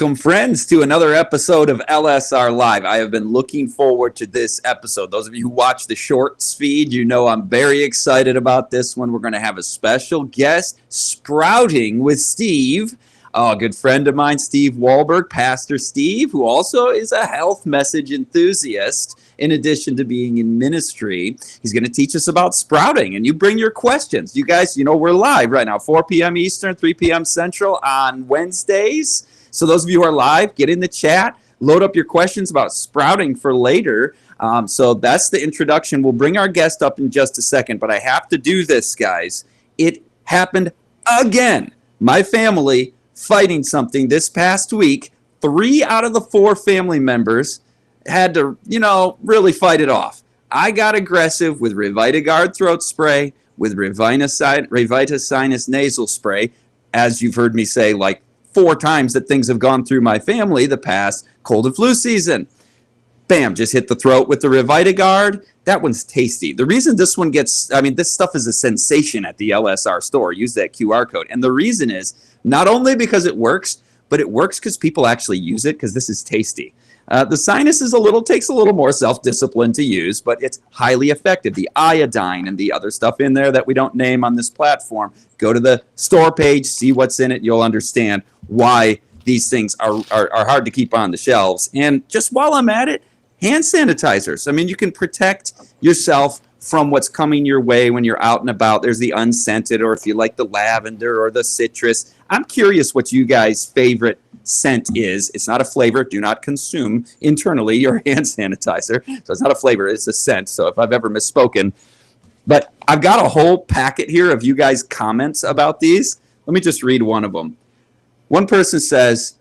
Welcome, friends, to another episode of LSR Live. I have been looking forward to this episode. Those of you who watch the shorts feed, you know I'm very excited about this one. We're going to have a special guest, Sprouting with Steve. A good friend of mine, Steve Wohlberg, Pastor Steve, who also is a health message enthusiast. In addition to being in ministry, he's going to teach us about sprouting. And you bring your questions. You guys, you know, we're live right now, 4 p.m. Eastern, 3 p.m. Central on Wednesdays. So those of you who are live, get in the chat, load up your questions about sprouting for later. So that's the introduction. We'll bring our guest up in just a second, but I have to do this, guys. It happened again. My family fighting something this past week. 3 out of the 4 family members had to, really fight it off. I got aggressive with Revitagard throat spray, with Revita Sinus nasal spray, as you've heard me say, like 4 times that things have gone through my family the past cold and flu season. Bam, just hit the throat with the Revitagard. That one's tasty. The reason this one gets, this stuff is a sensation at the LSR store. Use that QR code. And the reason is not only because it works, but it works because people actually use it because this is tasty. The sinus takes a little more self-discipline to use, but it's highly effective. The iodine and the other stuff in there that we don't name on this platform. Go to the store page, see what's in it. You'll understand why these things are hard to keep on the shelves. And just while I'm at it, hand sanitizers. You can protect yourself from what's coming your way when you're out and about. There's the unscented, or if you like the lavender or the citrus. I'm curious what you guys' favorite scent is. It's not a flavor. Do not consume internally your hand sanitizer. So it's not a flavor. It's a scent. So if I've ever misspoken. But I've got a whole packet here of you guys' comments about these. Let me just read one of them. One person says,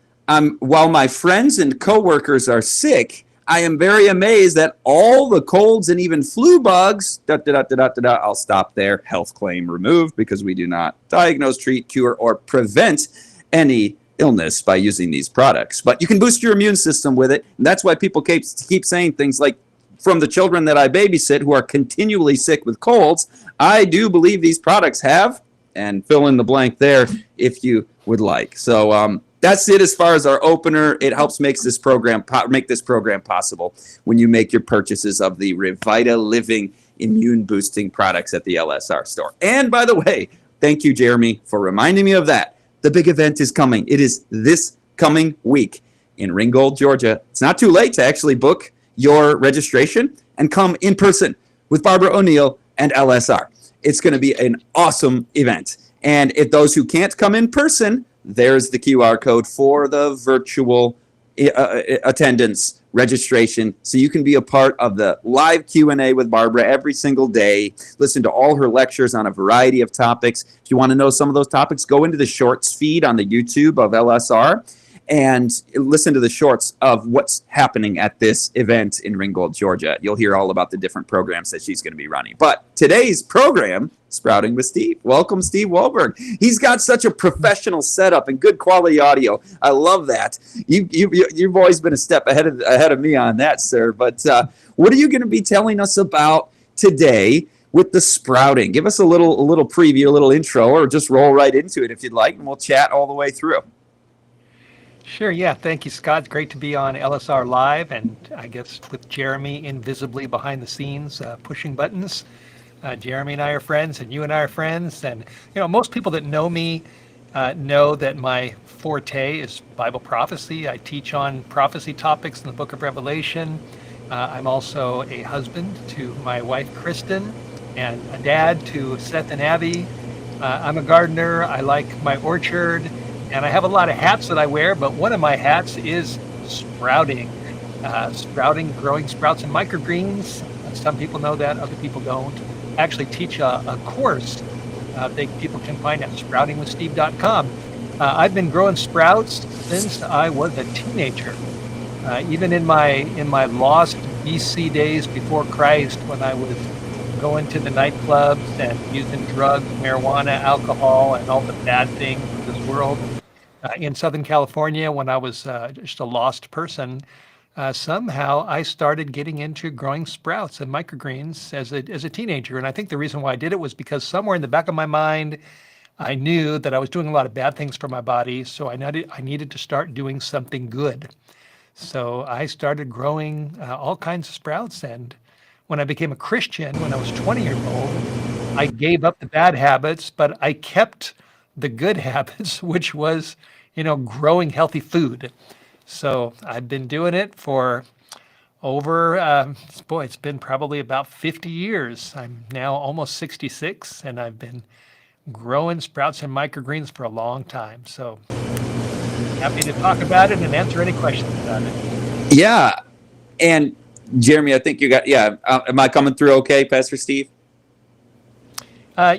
while my friends and coworkers are sick, I am very amazed that all the colds and even flu bugs, I'll stop there. Health claim removed because we do not diagnose, treat, cure, or prevent any illness by using these products. But you can boost your immune system with it. And that's why people keep saying things like, from the children that I babysit who are continually sick with colds, I do believe these products have, and fill in the blank there if you would like. So that's it as far as our opener. It helps make this program possible when you make your purchases of the Revita Living immune boosting products at the LSR store. And by the way, thank you, Jeremy, for reminding me of that. The big event is coming. It is this coming week in Ringgold, Georgia. It's not too late to actually book your registration and come in person with Barbara O'Neill and LSR. It's going to be an awesome event. And if those who can't come in person, there's the QR code for the virtual attendance registration, so you can be a part of the live Q&A with Barbara every single day. Listen to all her lectures on a variety of topics. If you want to know some of those topics, go into the shorts feed on the YouTube of LSR and listen to the shorts of what's happening at this event in Ringgold, Georgia. You'll hear all about the different programs that she's going to be running. But today's program, Sprouting with Steve. Welcome, Steve Wohlberg. He's got such a professional setup and good quality audio. I love that. You've always been a step ahead of me on that, sir. But what are you going to be telling us about today with the sprouting? Give us a little preview, a little intro, or just roll right into it if you'd like, and we'll chat all the way through. Sure, yeah. Thank you, Scott. It's great to be on LSR Live, and I guess with Jeremy invisibly behind the scenes pushing buttons. Jeremy and I are friends, and you and I are friends. And, most people that know me know that my forte is Bible prophecy. I teach on prophecy topics in the book of Revelation. I'm also a husband to my wife, Kristen, and a dad to Seth and Abby. I'm a gardener. I like my orchard. And I have a lot of hats that I wear, but one of my hats is sprouting. Growing sprouts and microgreens. Some people know that, other people don't. I actually teach a course that people can find at sproutingwithsteve.com. I've been growing sprouts since I was a teenager. Even in my lost BC days before Christ, when I was going to the nightclubs and using drugs, marijuana, alcohol, and all the bad things of this world. In Southern California, when I was just a lost person, somehow I started getting into growing sprouts and microgreens as a teenager. And I think the reason why I did it was because somewhere in the back of my mind, I knew that I was doing a lot of bad things for my body, so I needed to start doing something good. So I started growing all kinds of sprouts. And when I became a Christian, when I was 20 years old, I gave up the bad habits, but I kept the good habits, which was, growing healthy food. So I've been doing it for over, it's been probably about 50 years. I'm now almost 66, and I've been growing sprouts and microgreens for a long time. So happy to talk about it and answer any questions about it. Yeah. And Jeremy, I think you got, am I coming through okay, Pastor Steve?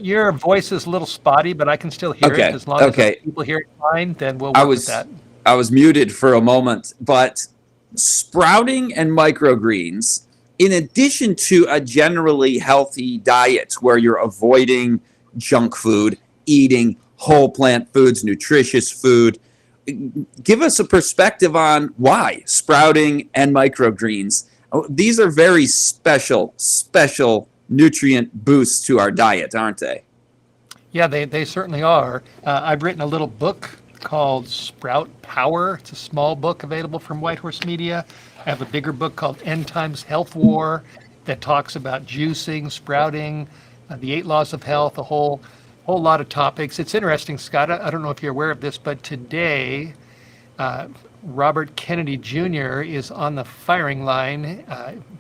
Your voice is a little spotty, but I can still hear it. As long as people hear it fine, then we'll work with that. I was muted for a moment, but sprouting and microgreens, in addition to a generally healthy diet where you're avoiding junk food, eating whole plant foods, nutritious food, give us a perspective on why sprouting and microgreens. These are very special nutrient boosts to our diet, aren't they? Yeah, they certainly are. I've written a little book called Sprout Power. It's a small book available from White Horse Media. I have a bigger book called End Times Health War that talks about juicing, sprouting, the 8 laws of health, a whole lot of topics. It's interesting, Scott. I don't know if you're aware of this, but today Robert Kennedy Jr. is on the firing line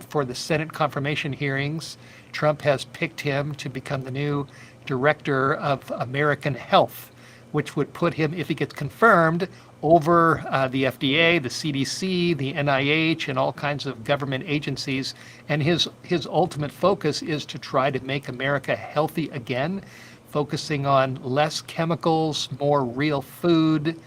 for the Senate confirmation hearings. Trump has picked him to become the new director of American Health, which would put him, if he gets confirmed, over the FDA, the CDC, the NIH, and all kinds of government agencies. And his ultimate focus is to try to make America healthy again, focusing on less chemicals, more real food.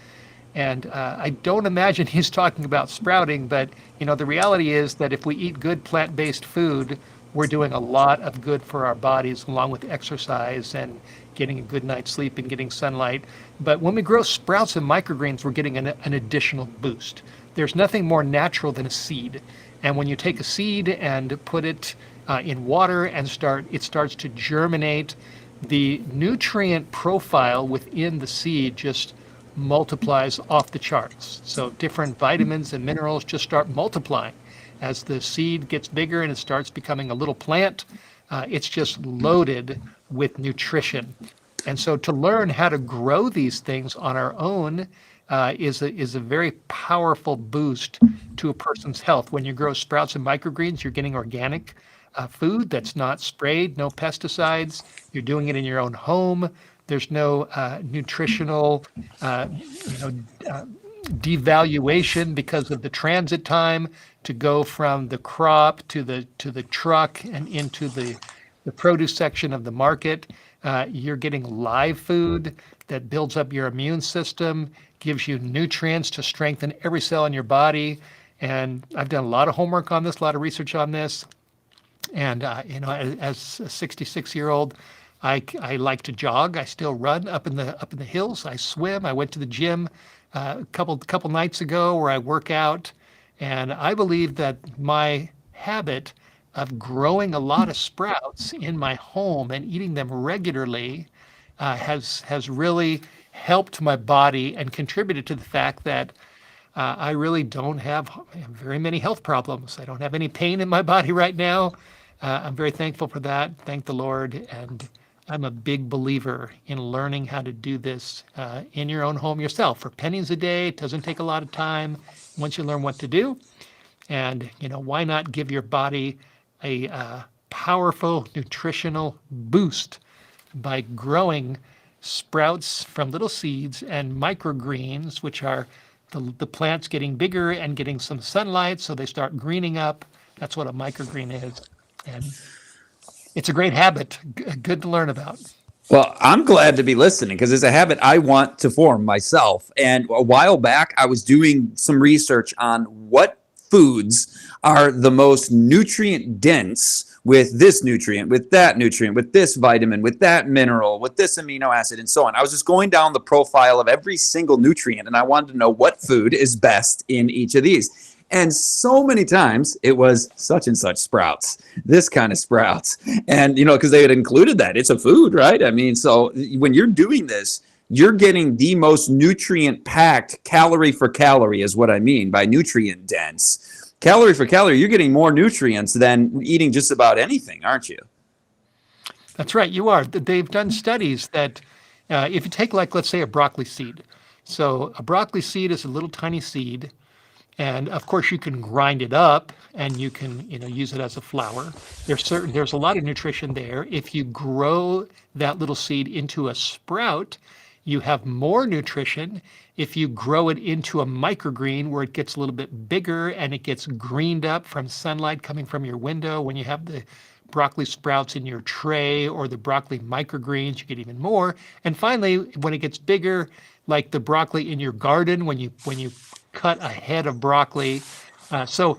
And I don't imagine he's talking about sprouting, but the reality is that if we eat good plant-based food, we're doing a lot of good for our bodies, along with exercise and getting a good night's sleep and getting sunlight. But when we grow sprouts and microgreens, we're getting an additional boost. There's nothing more natural than a seed. And when you take a seed and put it in water and it starts to germinate, the nutrient profile within the seed just multiplies off the charts. So different vitamins and minerals just start multiplying. As the seed gets bigger and it starts becoming a little plant, it's just loaded with nutrition. And so to learn how to grow these things on our own is a very powerful boost to a person's health. When you grow sprouts and microgreens, you're getting organic food that's not sprayed, no pesticides. You're doing it in your own home. There's no nutritional devaluation because of the transit time to go from the crop to the truck and into the produce section of the market. You're getting live food that builds up your immune system, gives you nutrients to strengthen every cell in your body. And I've done a lot of homework on this, a lot of research on this. And as a 66-year-old, I like to jog. I still run up in the hills. I swim. I went to the gym a couple nights ago where I work out, and I believe that my habit of growing a lot of sprouts in my home and eating them regularly has really helped my body and contributed to the fact that I really don't have very many health problems. I don't have any pain in my body right now. I'm very thankful for that. Thank the Lord. And I'm a big believer in learning how to do this in your own home yourself for pennies a day. It doesn't take a lot of time once you learn what to do. And, why not give your body a powerful nutritional boost by growing sprouts from little seeds and microgreens, which are the plants getting bigger and getting some sunlight, so they start greening up. That's what a microgreen is. And it's a great habit, good to learn about. Well, I'm glad to be listening because it's a habit I want to form myself. And a while back, I was doing some research on what foods are the most nutrient dense with this nutrient, with that nutrient, with this vitamin, with that mineral, with this amino acid, and so on. I was just going down the profile of every single nutrient, and I wanted to know what food is best in each of these. And so many times it was such and such sprouts, this kind of sprouts. And, because they had included that. It's a food, right? I mean, so when you're doing this, you're getting the most nutrient packed calorie for calorie is what I mean by nutrient dense. Calorie for calorie, you're getting more nutrients than eating just about anything, aren't you? That's right, you are. They've done studies that if you take, like, let's say a broccoli seed. So a broccoli seed is a little tiny seed. And of course, you can grind it up and you can, use it as a flour. There's a lot of nutrition there. If you grow that little seed into a sprout, you have more nutrition. If you grow it into a microgreen where it gets a little bit bigger and it gets greened up from sunlight coming from your window, when you have the broccoli sprouts in your tray or the broccoli microgreens, you get even more. And finally, when it gets bigger, like the broccoli in your garden, when you cut a head of broccoli. So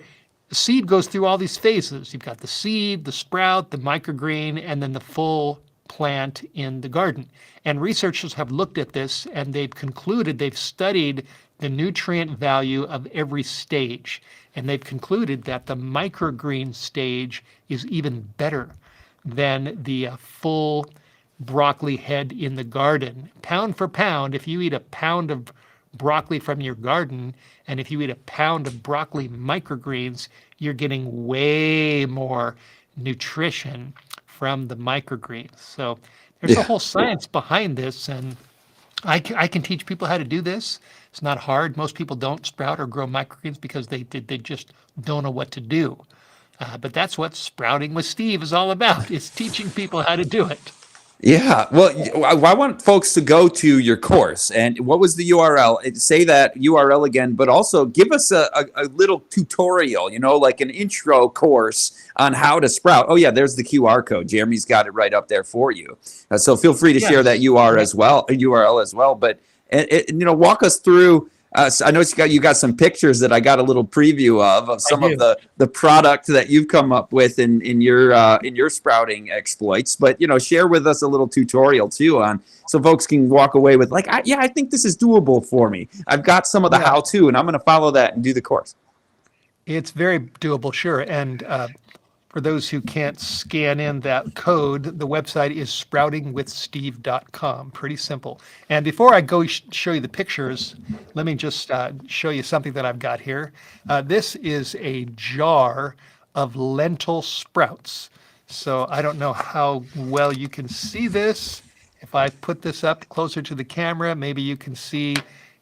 the seed goes through all these phases. You've got the seed, the sprout, the microgreen, and then the full plant in the garden. And researchers have looked at this and they've studied the nutrient value of every stage. And they've concluded that the microgreen stage is even better than the full broccoli head in the garden. Pound for pound, if you eat a pound of broccoli from your garden, and if you eat a pound of broccoli microgreens, you're getting way more nutrition from the microgreens. So there's a whole science behind this, and I can teach people how to do this. It's not hard. Most people don't sprout or grow microgreens because they just don't know what to do. But that's what Sprouting with Steve is all about. It's teaching people how to do it. Yeah. Well, I want folks to go to your course. And what was the URL? Say that URL again, but also give us a little tutorial, like an intro course on how to sprout. Oh, yeah, there's the QR code. Jeremy's got it right up there for you. So feel free to share that URL as well. But, walk us through. So I know you got some pictures that I got a little preview of some of the product that you've come up with in your sprouting exploits. But share with us a little tutorial too on so folks can walk away with like, I think this is doable for me. I've got some of the how-to, and I'm going to follow that and do the course. It's very doable, sure. And for those who can't scan in that code, the website is sproutingwithsteve.com. Pretty simple. And before I go show you the pictures, let me just show you something that I've got here. This is a jar of lentil sprouts. So I don't know how well you can see this. If I put this up closer to the camera, maybe you can see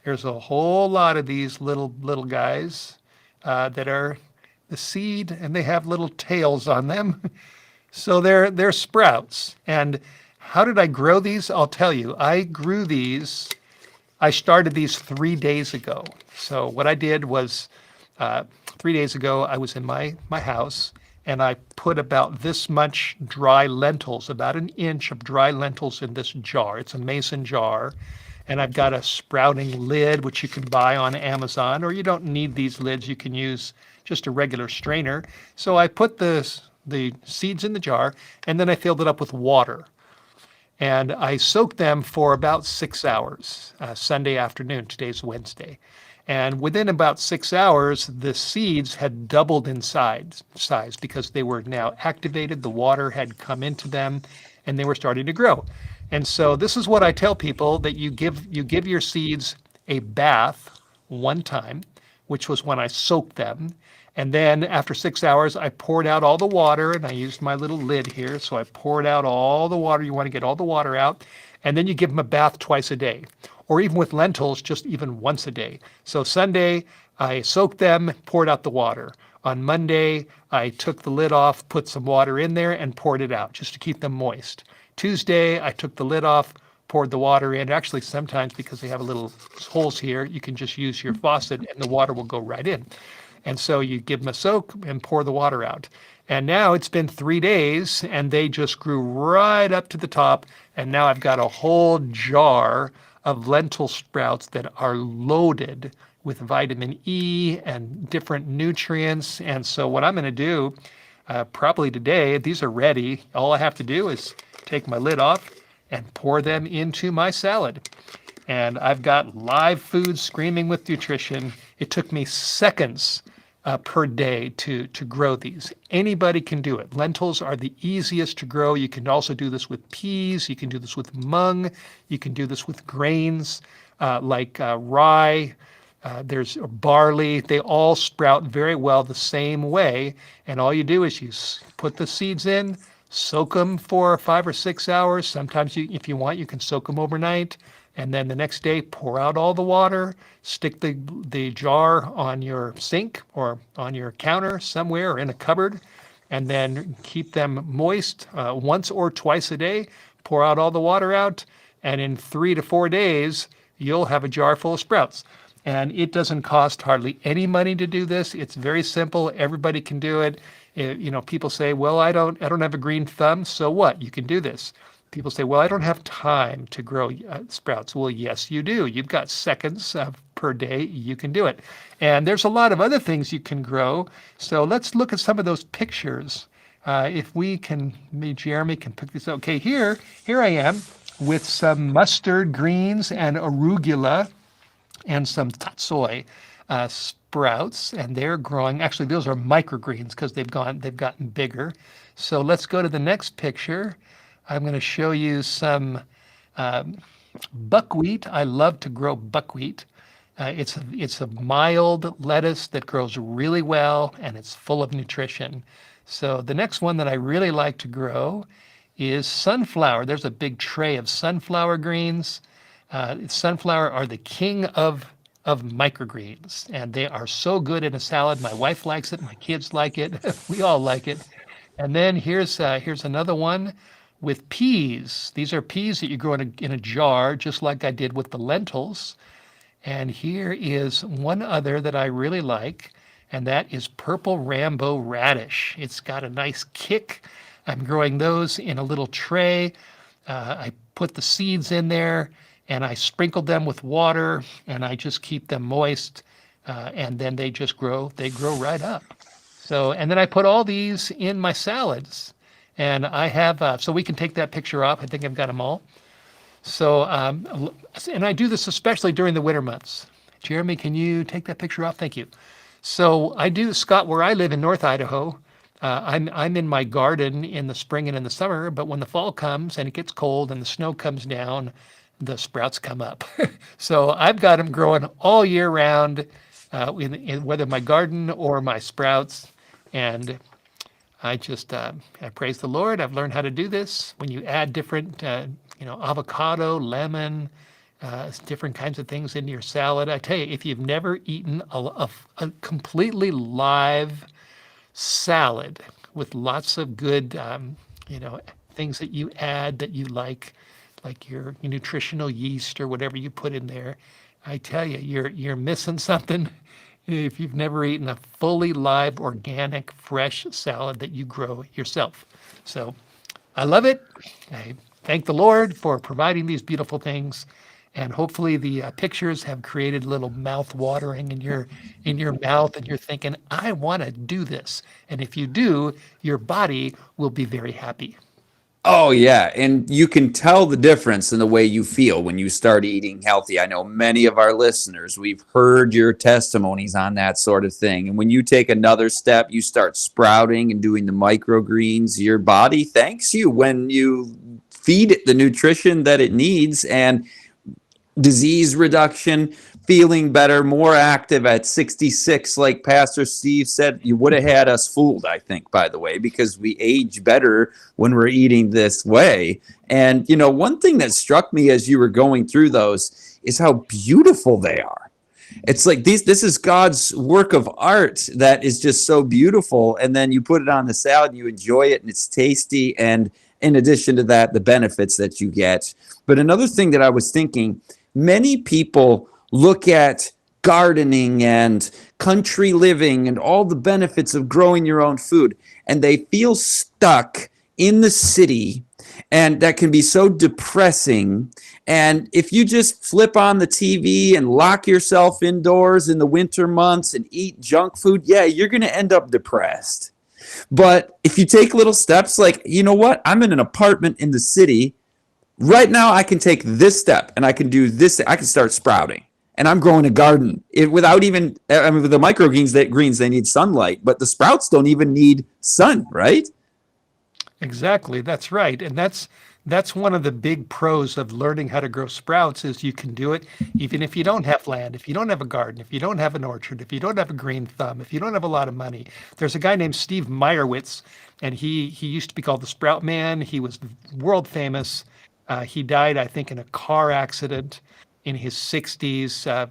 there's a whole lot of these little guys that are the seed, and they have little tails on them. So they're sprouts. And how did I grow these? I'll tell you. I started these 3 days ago. So what I did was 3 days ago, I was in my house, and I put about this much dry lentils, about an inch of dry lentils in this jar. It's a mason jar. And I've got a sprouting lid, which you can buy on Amazon, or you don't need these lids. You can use just a regular strainer. So I put the seeds in the jar, and then I filled it up with water. And I soaked them for about 6 hours, Sunday afternoon. Today's Wednesday. And within about 6 hours, the seeds had doubled in size because they were now activated. The water had come into them, and they were starting to grow. And so this is what I tell people, that you give your seeds a bath one time, which was when I soaked them. And then after 6 hours, I poured out all the water, and I used my little lid here. So I poured out all the water. You want to get all the water out. And then you give them a bath twice a day, or even with lentils, just even once a day. So Sunday, I soaked them, poured out the water. On Monday, I took the lid off, put some water in there, and poured it out just to keep them moist. Tuesday, I took the lid off, poured the water in. Actually, sometimes because they have a little holes here, you can just use your faucet and the water will go right in. And so you give them a soak and pour the water out. And now it's been 3 days and they just grew right up to the top. And now I've got a whole jar of lentil sprouts that are loaded with vitamin E and different nutrients. And so what I'm going to do probably today, these are ready. All I have to do is take my lid off and pour them into my salad. And I've got live food screaming with nutrition. It took me seconds per day to grow these. Anybody can do it. Lentils are the easiest to grow. You can also do this with peas. You can do this with mung. You can do this with grains like rye. There's barley. They all sprout very well the same way. And all you do is you put the seeds in, soak them for 5 or 6 hours. Sometimes, if you want, you can soak them overnight. And then the next day, pour out all the water, stick the jar on your sink or on your counter somewhere or in a cupboard, and then keep them moist once or twice a day. Pour out all the water out, and in 3 to 4 days, you'll have a jar full of sprouts. And it doesn't cost hardly any money to do this. It's very simple. Everybody can do it. People say, "Well, I don't have a green thumb." So what? You can do this. People say, "Well, I don't have time to grow sprouts." Well, yes, you do. You've got seconds per day. You can do it. And there's a lot of other things you can grow. So let's look at some of those pictures. If we can, maybe Jeremy can pick this up. Okay, here I am with some mustard greens and arugula and some tatsoi sprouts, and they're growing. Actually, those are microgreens because they've gotten bigger. So let's go to the next picture. I'm going to show you some buckwheat. I love to grow buckwheat. It's a mild lettuce that grows really well, and it's full of nutrition. So the next one that I really like to grow is sunflower. There's a big tray of sunflower greens. Sunflower are the king of microgreens, and they are so good in a salad. My wife likes it. My kids like it. We all like it. And then here's another one with peas. These are peas that you grow in a jar, just like I did with the lentils. And here is one other that I really like, and that is purple Rambo radish. It's got a nice kick. I'm growing those in a little tray. I put the seeds in there, and I sprinkle them with water, and I just keep them moist, and then they just grow. They grow right up. So, and then I put all these in my salads. And I have, so we can take that picture off. I think I've got them all. So, and I do this especially during the winter months. Jeremy, can you take that picture off? Thank you. So I do, Scott, where I live in North Idaho, I'm in my garden in the spring and in the summer, but when the fall comes and it gets cold and the snow comes down, the sprouts come up. So I've got them growing all year round, in whether my garden or my sprouts. And I praise the Lord. I've learned how to do this. When you add different, avocado, lemon, different kinds of things into your salad, I tell you, if you've never eaten a completely live salad with lots of good, things that you add that you like your nutritional yeast or whatever you put in there, I tell you, you're missing something if you've never eaten a fully live, organic, fresh salad that you grow yourself. So I love it. I thank the Lord for providing these beautiful things. And hopefully the pictures have created a little mouth watering in your mouth, and you're thinking, I want to do this. And if you do, your body will be very happy. Oh, yeah. And you can tell the difference in the way you feel when you start eating healthy. I know many of our listeners, we've heard your testimonies on that sort of thing. And when you take another step, you start sprouting and doing the microgreens, your body thanks you when you feed it the nutrition that it needs, and disease reduction, feeling better, more active at 66, like Pastor Steve said. You would have had us fooled, I think, by the way, because we age better when we're eating this way. And, one thing that struck me as you were going through those is how beautiful they are. It's like this is God's work of art that is just so beautiful. And then you put it on the salad and you enjoy it, and it's tasty. And in addition to that, the benefits that you get. But another thing that I was thinking, many people look at gardening and country living and all the benefits of growing your own food, and they feel stuck in the city, and that can be so depressing. And if you just flip on the TV and lock yourself indoors in the winter months and eat junk food, yeah, you're going to end up depressed. But if you take little steps like, you know what, I'm in an apartment in the city. Right now, I can take this step and I can do this. I can start sprouting. and I'm growing a garden without even, I mean, with the microgreens, they need sunlight, but the sprouts don't even need sun, right? Exactly, that's right. And that's one of the big pros of learning how to grow sprouts is you can do it even if you don't have land, if you don't have a garden, if you don't have an orchard, if you don't have a green thumb, if you don't have a lot of money. There's a guy named Steve Meyerowitz, and he used to be called the Sprout Man. He was world famous. He died, I think, in a car accident in his 60s.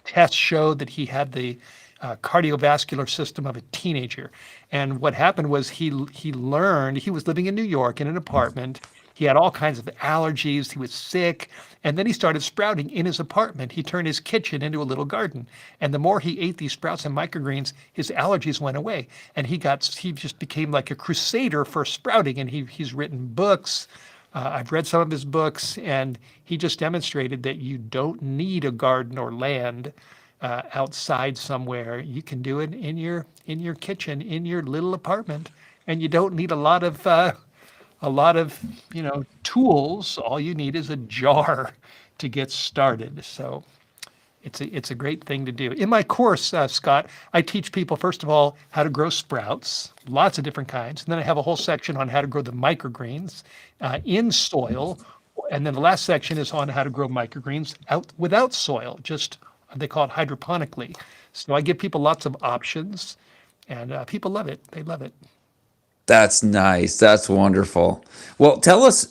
Tests showed that he had the cardiovascular system of a teenager. And what happened was he learned he was living in New York in an apartment. He had all kinds of allergies. He was sick. And then he started sprouting in his apartment. He turned his kitchen into a little garden. And the more he ate these sprouts and microgreens, his allergies went away. And he just became like a crusader for sprouting. And he's written books. I've read some of his books, and he just demonstrated that you don't need a garden or land outside somewhere. You can do it in your kitchen, in your little apartment, and you don't need a lot of tools. All you need is a jar to get started. So it's a great thing to do. In my course, Scott, I teach people, first of all, how to grow sprouts, lots of different kinds. And then I have a whole section on how to grow the microgreens in soil. And then the last section is on how to grow microgreens out without soil, just they call it hydroponically. So I give people lots of options, and people love it. They love it. That's nice. That's wonderful. Well, tell us,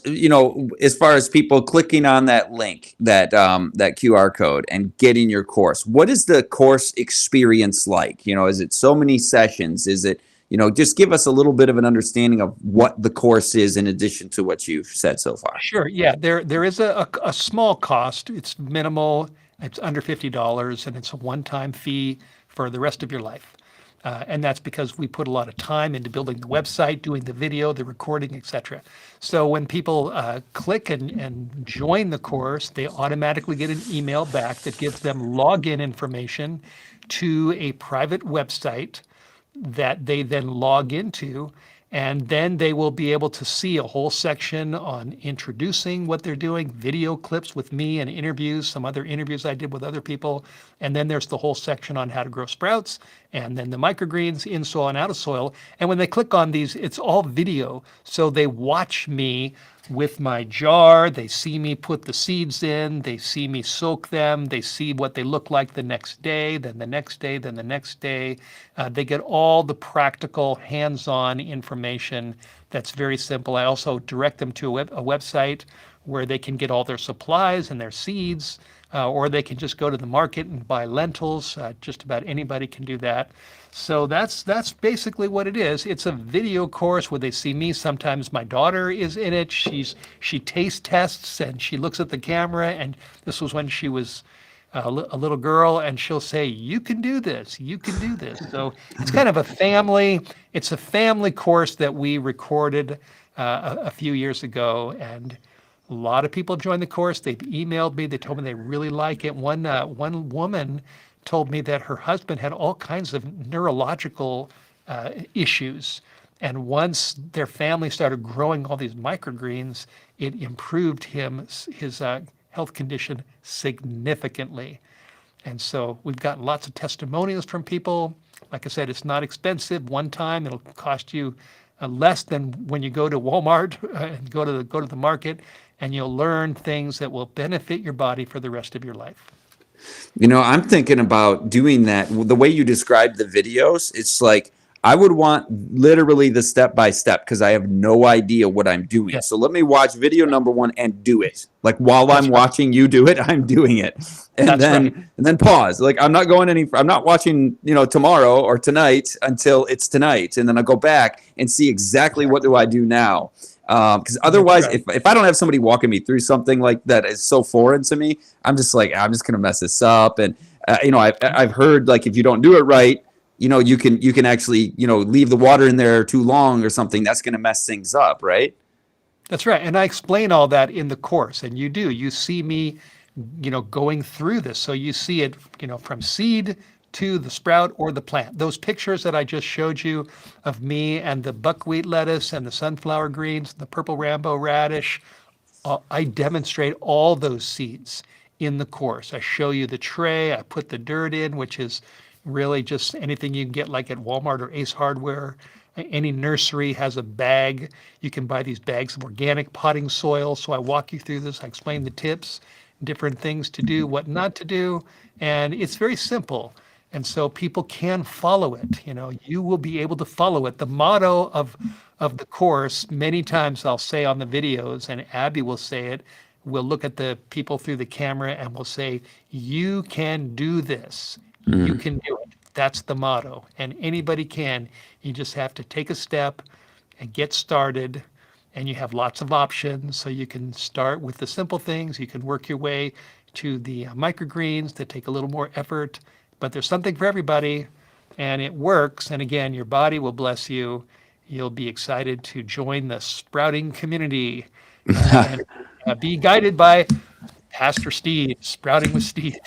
as far as people clicking on that link, that QR code and getting your course, what is the course experience like? Is it so many sessions? Is it, just give us a little bit of an understanding of what the course is in addition to what you've said so far. Sure. Yeah, there is a small cost. It's minimal. It's under $50, and it's a one-time fee for the rest of your life. And that's because we put a lot of time into building the website, doing the video, the recording, etc. So when people click and join the course, they automatically get an email back that gives them login information to a private website that they then log into. And then they will be able to see a whole section on introducing what they're doing, video clips with me and interviews, some other interviews I did with other people. And then there's the whole section on how to grow sprouts, and then the microgreens in soil and out of soil. And when they click on these, it's all video. So they watch me with my jar. They see me put the seeds in. They see me soak them. They see what they look like the next day, then the next day, then the next day. They get all the practical, hands-on information that's very simple. I also direct them to a website where they can get all their supplies and their seeds, or they can just go to the market and buy lentils. Just about anybody can do that. So that's basically what it is. It's a video course where they see me. Sometimes my daughter is in it. She taste tests and she looks at the camera. And this was when she was a little girl, and she'll say, "You can do this. You can do this." So it's kind of a family. It's a family course that we recorded a few years ago, and a lot of people joined the course. They've emailed me. They told me they really like it. One woman told me that her husband had all kinds of neurological issues. And once their family started growing all these microgreens, it improved his health condition significantly. And so we've gotten lots of testimonials from people. Like I said, it's not expensive. One time, it'll cost you less than when you go to Walmart and go to the market, and you'll learn things that will benefit your body for the rest of your life. I'm thinking about doing that. The way you described the videos, it's like I would want literally the step by step because I have no idea what I'm doing. Yeah. So let me watch video number one and do it. Like while That's I'm right. watching you do it, I'm doing it. And That's then right. and then pause. Like I'm not watching, tomorrow or tonight until it's tonight. And then I go back and see exactly what do I do now. Because otherwise, right. if I don't have somebody walking me through something like that is so foreign to me, I'm just like, I'm just going to mess this up. And, I've heard like if you don't do it right, you can actually, leave the water in there too long or something. That's going to mess things up, right? That's right. And I explain all that in the course. And you see me, going through this. So you see it, from seed to the sprout or the plant. Those pictures that I just showed you of me and the buckwheat lettuce and the sunflower greens, the purple Rambo radish, I demonstrate all those seeds in the course. I show you the tray, I put the dirt in, which is really just anything you can get like at Walmart or Ace Hardware. Any nursery has a bag. You can buy these bags of organic potting soil. So I walk you through this. I explain the tips, different things to do, what not to do. And it's very simple. And so people can follow it. You will be able to follow it. The motto of the course, many times I'll say on the videos, and Abby will say it, we'll look at the people through the camera and we'll say, you can do this. You can do it. That's the motto. And anybody can. You just have to take a step and get started. And you have lots of options. So you can start with the simple things. You can work your way to the microgreens that take a little more effort. But there's something for everybody. And it works. And again, your body will bless you. You'll be excited to join the sprouting community and be guided by Pastor Steve, Sprouting with Steve.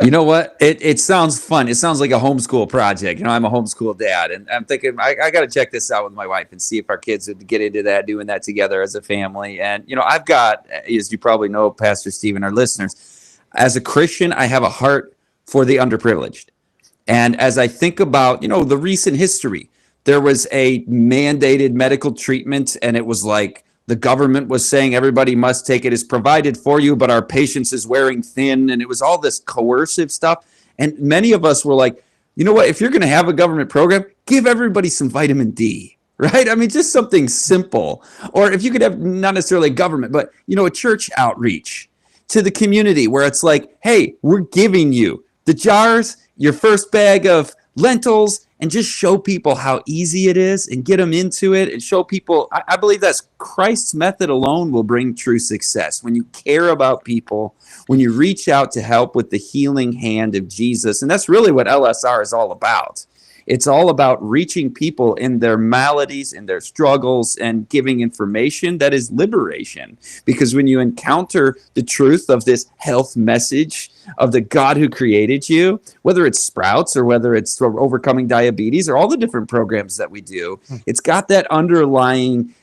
You know what? It sounds fun. It sounds like a homeschool project. I'm a homeschool dad, and I'm thinking I got to check this out with my wife and see if our kids would get into that, doing that together as a family. And, I've got, as you probably know, Pastor Steve and our listeners, as a Christian, I have a heart for the underprivileged. And as I think about, the recent history, there was a mandated medical treatment, and it was like, the government was saying everybody must take it as provided for you, but our patience is wearing thin. And it was all this coercive stuff. And many of us were like, you know what? If you're going to have a government program, give everybody some vitamin D, right? I mean, just something simple. Or if you could have not necessarily government, but, a church outreach to the community where it's like, hey, we're giving you the jars, your first bag of lentils, and just show people how easy it is and get them into it and show people. I believe that's Christ's method alone will bring true success. When you care about people, when you reach out to help with the healing hand of Jesus. And that's really what LSR is all about. It's all about reaching people in their maladies, in their struggles, and giving information that is liberation. Because when you encounter the truth of this health message of the God who created you, whether it's Sprouts or whether it's overcoming diabetes or all the different programs that we do, it's got that underlying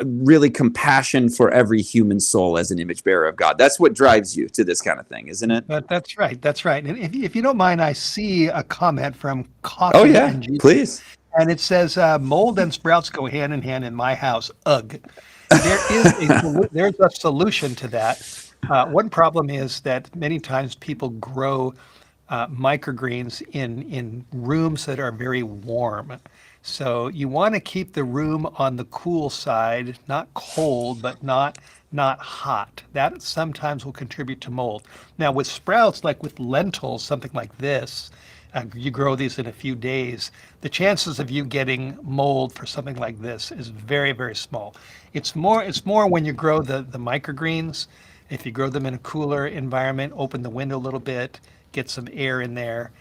really compassion for every human soul as an image bearer of God. That's what drives you to this kind of thing, isn't it? That's right. That's right. And if you don't mind, I see a comment from Coffee. Oh, yeah, and Jesus, please. And it says, mold and sprouts go hand in hand in my house. Ugh. There's a solution to that. One problem is that many times people grow microgreens in rooms that are very warm. So you want to keep the room on the cool side, not cold, but not hot. That sometimes will contribute to mold. Now with sprouts, like with lentils, something like this, you grow these in a few days, the chances of you getting mold for something like this is very, very small. It's more when you grow the microgreens. If you grow them in a cooler environment, open the window a little bit, get some air in there.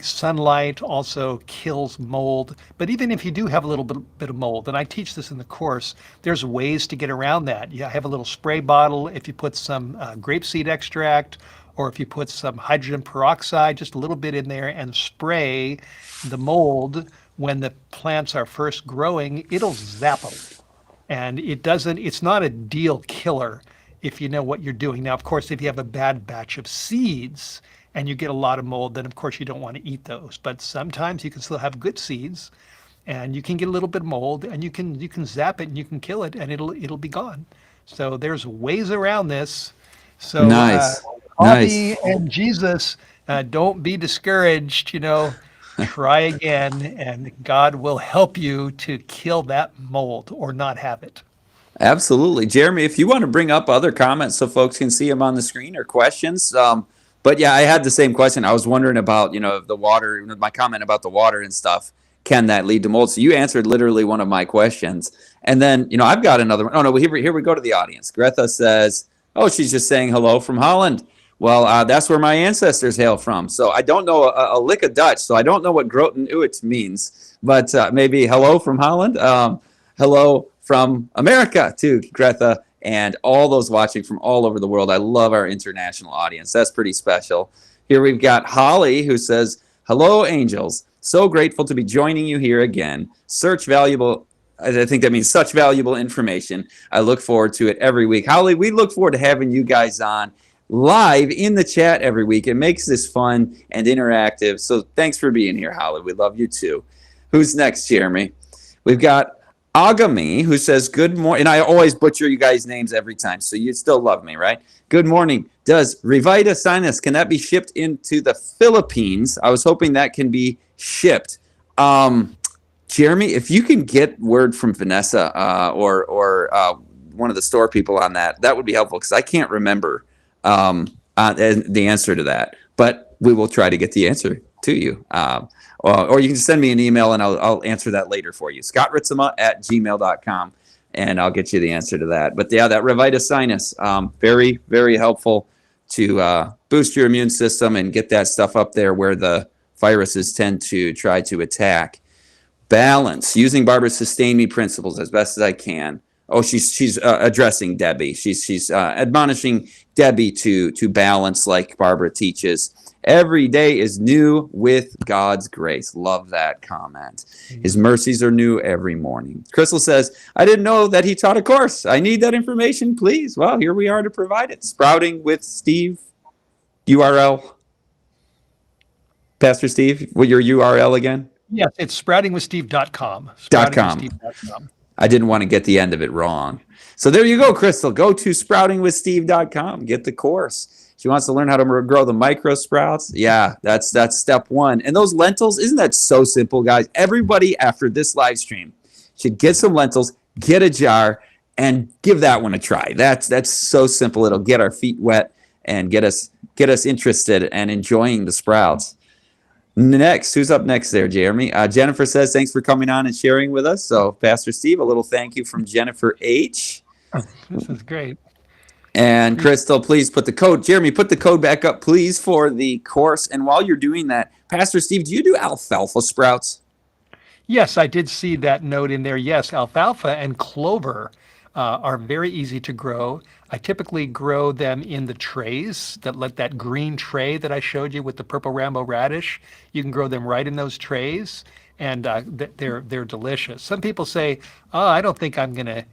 Sunlight also kills mold. But even if you do have a little bit of mold, and I teach this in the course, there's ways to get around that. You have a little spray bottle. If you put some grapeseed extract, or if you put some hydrogen peroxide, just a little bit in there, and spray the mold when the plants are first growing, it'll zap them. And it's not a deal killer if you know what you're doing. Now, of course, if you have a bad batch of seeds and you get a lot of mold, then of course you don't want to eat those. But sometimes you can still have good seeds, and you can get a little bit of mold, and you can zap it and you can kill it, and it'll be gone. So there's ways around this. So Nice. Bobby and Jesus, don't be discouraged. Try again, and God will help you to kill that mold or not have it. Absolutely. Jeremy, if you want to bring up other comments so folks can see them on the screen or questions. But yeah, I had the same question. I was wondering about, the water, my comment about the water and stuff. Can that lead to mold? So you answered literally one of my questions. And then, I've got another one. Oh, no, here we go to the audience. Greta says, oh, she's just saying hello from Holland. Well, that's where my ancestors hail from. So I don't know a lick of Dutch, so I don't know what groten uit means. But maybe hello from Holland. Hello from America to Greta and all those watching from all over the world. I love our international audience. That's pretty special. Here we've got Holly who says, hello, angels. So grateful to be joining you here again. I think that means such valuable information. I look forward to it every week. Holly, we look forward to having you guys on. live in the chat every week. It makes this fun and interactive. So thanks for being here, Holly. We love you too. Who's next, Jeremy? We've got Agami, who says, good morning. And I always butcher you guys' names every time, so you still love me, right? Good morning. Does Revita sinus, can that be shipped into the Philippines? I was hoping that can be shipped. Jeremy, if you can get word from Vanessa or one of the store people on that, that would be helpful, because I can't remember the answer to that. But we will try to get the answer to you. Or you can send me an email, and I'll answer that later for you. ScottRitsema@gmail.com, and I'll get you the answer to that. But yeah, that Revita sinus, very, very helpful to boost your immune system and get that stuff up there where the viruses tend to try to attack. Balance, using Barbara's Sustain Me principles as best as I can. Oh, she's addressing Debbie. She's admonishing Debbie to balance like Barbara teaches. Every day is new with God's grace. Love that comment. His mercies are new every morning. Crystal says, I didn't know that he taught a course. I need that information, please. Well, here we are to provide it. Sprouting with Steve, URL. Pastor Steve, what your URL again? Yes, it's sproutingwithsteve.com. .com. I didn't want to get the end of it wrong. So there you go, Crystal. Go to sproutingwithsteve.com. Get the course. She wants to learn how to grow the micro sprouts. Yeah, that's step one. And those lentils, isn't that so simple, guys? Everybody after this live stream should get some lentils, get a jar, and give that one a try. That's so simple. It'll get our feet wet and get us interested and enjoying the sprouts. Next, who's up next there, Jeremy? Jennifer says, thanks for coming on and sharing with us. So, Pastor Steve, a little thank you from Jennifer H. This is great. And Crystal, please put the code, Jeremy, put the code back up, please, for the course. And while you're doing that, Pastor Steve, do you do alfalfa sprouts? Yes, I did see that note in there. Yes, alfalfa and clover are very easy to grow. I typically grow them in the trays, that green tray that I showed you with the purple Rambo radish. You can grow them right in those trays, and they're delicious. Some people say, "Oh, I don't think I'm gonna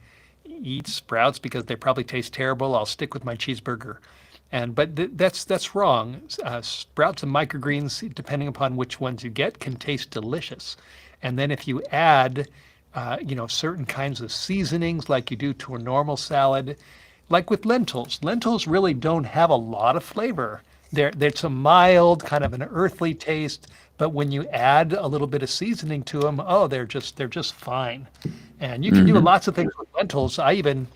eat sprouts because they probably taste terrible. I'll stick with my cheeseburger." But that's wrong. Sprouts and microgreens, depending upon which ones you get, can taste delicious. And then if you add certain kinds of seasonings like you do to a normal salad, like with lentils. Lentils really don't have a lot of flavor. It's a mild, kind of an earthly taste, but when you add a little bit of seasoning to them, oh, they're just fine. And you can do lots of things with lentils. I even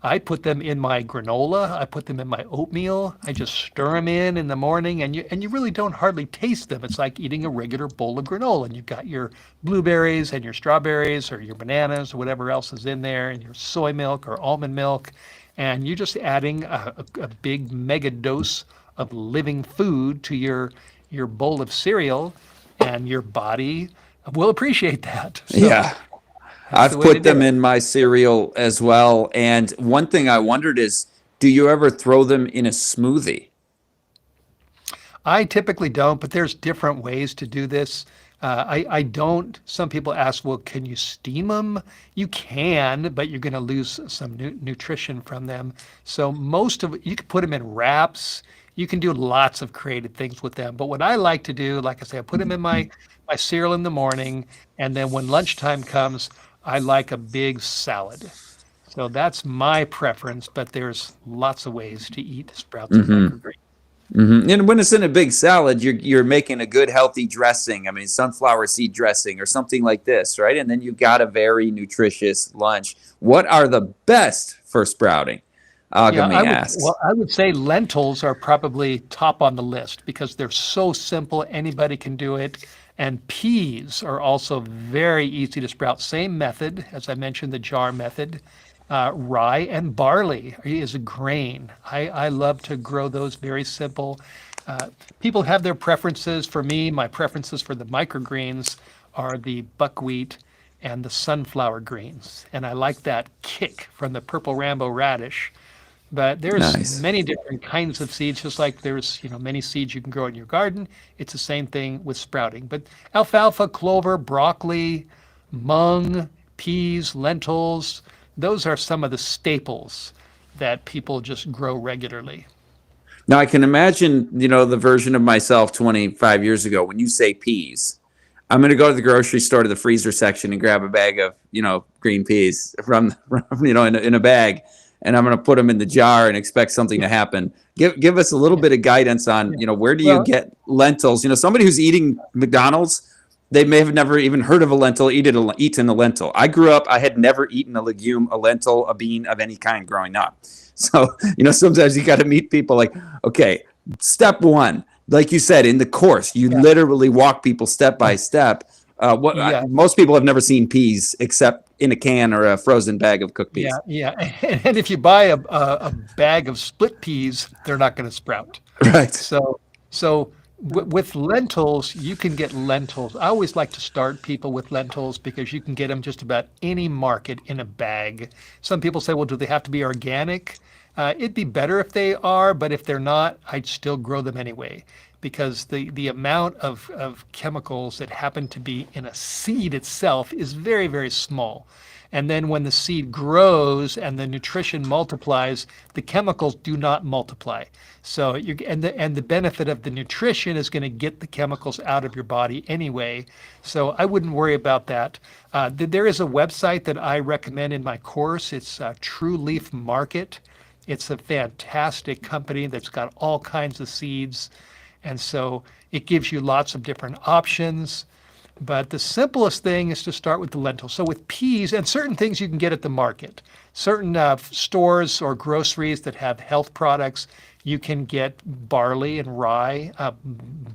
I put them in my granola. I put them in my oatmeal. I just stir them in the morning, and you really don't hardly taste them. It's like eating a regular bowl of granola, and you've got your blueberries and your strawberries or your bananas or whatever else is in there, and your soy milk or almond milk, and you're just adding a big mega dose of living food to your bowl of cereal, and your body will appreciate that. So, yeah. I've put them in my cereal as well. And one thing I wondered is, do you ever throw them in a smoothie? I typically don't, but there's different ways to do this. I don't. Some people ask, well, can you steam them? You can, but you're going to lose some nutrition from them. So you can put them in wraps. You can do lots of creative things with them. But what I like to do, like I say, I put them in my cereal in the morning, and then when lunchtime comes, I like a big salad. So that's my preference, but there's lots of ways to eat sprouts and microgreens. And when it's in a big salad, you're making a good, healthy dressing. I mean, sunflower seed dressing or something like this, right? And then you've got a very nutritious lunch. What are the best for sprouting? Agami asks. Well, I would say lentils are probably top on the list because they're so simple. Anybody can do it. And peas are also very easy to sprout. Same method, as I mentioned, the jar method. Rye and barley is a grain. I love to grow those, very simple. People have their preferences. For me, my preferences for the microgreens are the buckwheat and the sunflower greens. And I like that kick from the purple Rambo radish. But there's many different kinds of seeds, just like there's many seeds you can grow in your garden. It's the same thing with sprouting. But alfalfa, clover, broccoli, mung, peas, lentils, those are some of the staples that people just grow regularly. Now I can imagine, the version of myself 25 years ago. When you say peas, I'm going to go to the grocery store to the freezer section and grab a bag of, green peas in a bag, and I'm going to put them in the jar and expect something to happen. Give us a little bit of guidance on, where do you Well, get lentils? Somebody who's eating McDonald's, they may have never even heard of a lentil, eaten a lentil. I grew up, I had never eaten a legume, a lentil, a bean of any kind growing up. So, sometimes you got to meet people like, okay, step one, like you said, in the course, you yeah, literally walk people step by step. yeah, Most people have never seen peas except in a can or a frozen bag of cooked yeah, peas. yeah. And if you buy a bag of split peas, they're not going to sprout. Right. So with lentils, you can get lentils. I always like to start people with lentils because you can get them just about any market in a bag. Some people say, well, do they have to be organic? It'd be better if they are, but if they're not, I'd still grow them anyway because the amount of chemicals that happen to be in a seed itself is very, very small. And then when the seed grows and the nutrition multiplies, the chemicals do not multiply. So the benefit of the nutrition is going to get the chemicals out of your body anyway. So I wouldn't worry about that. There is a website that I recommend in my course. It's True Leaf Market. It's a fantastic company that's got all kinds of seeds. And so it gives you lots of different options. But the simplest thing is to start with the lentils. So with peas and certain things you can get at the market, certain stores or groceries that have health products, you can get barley and rye,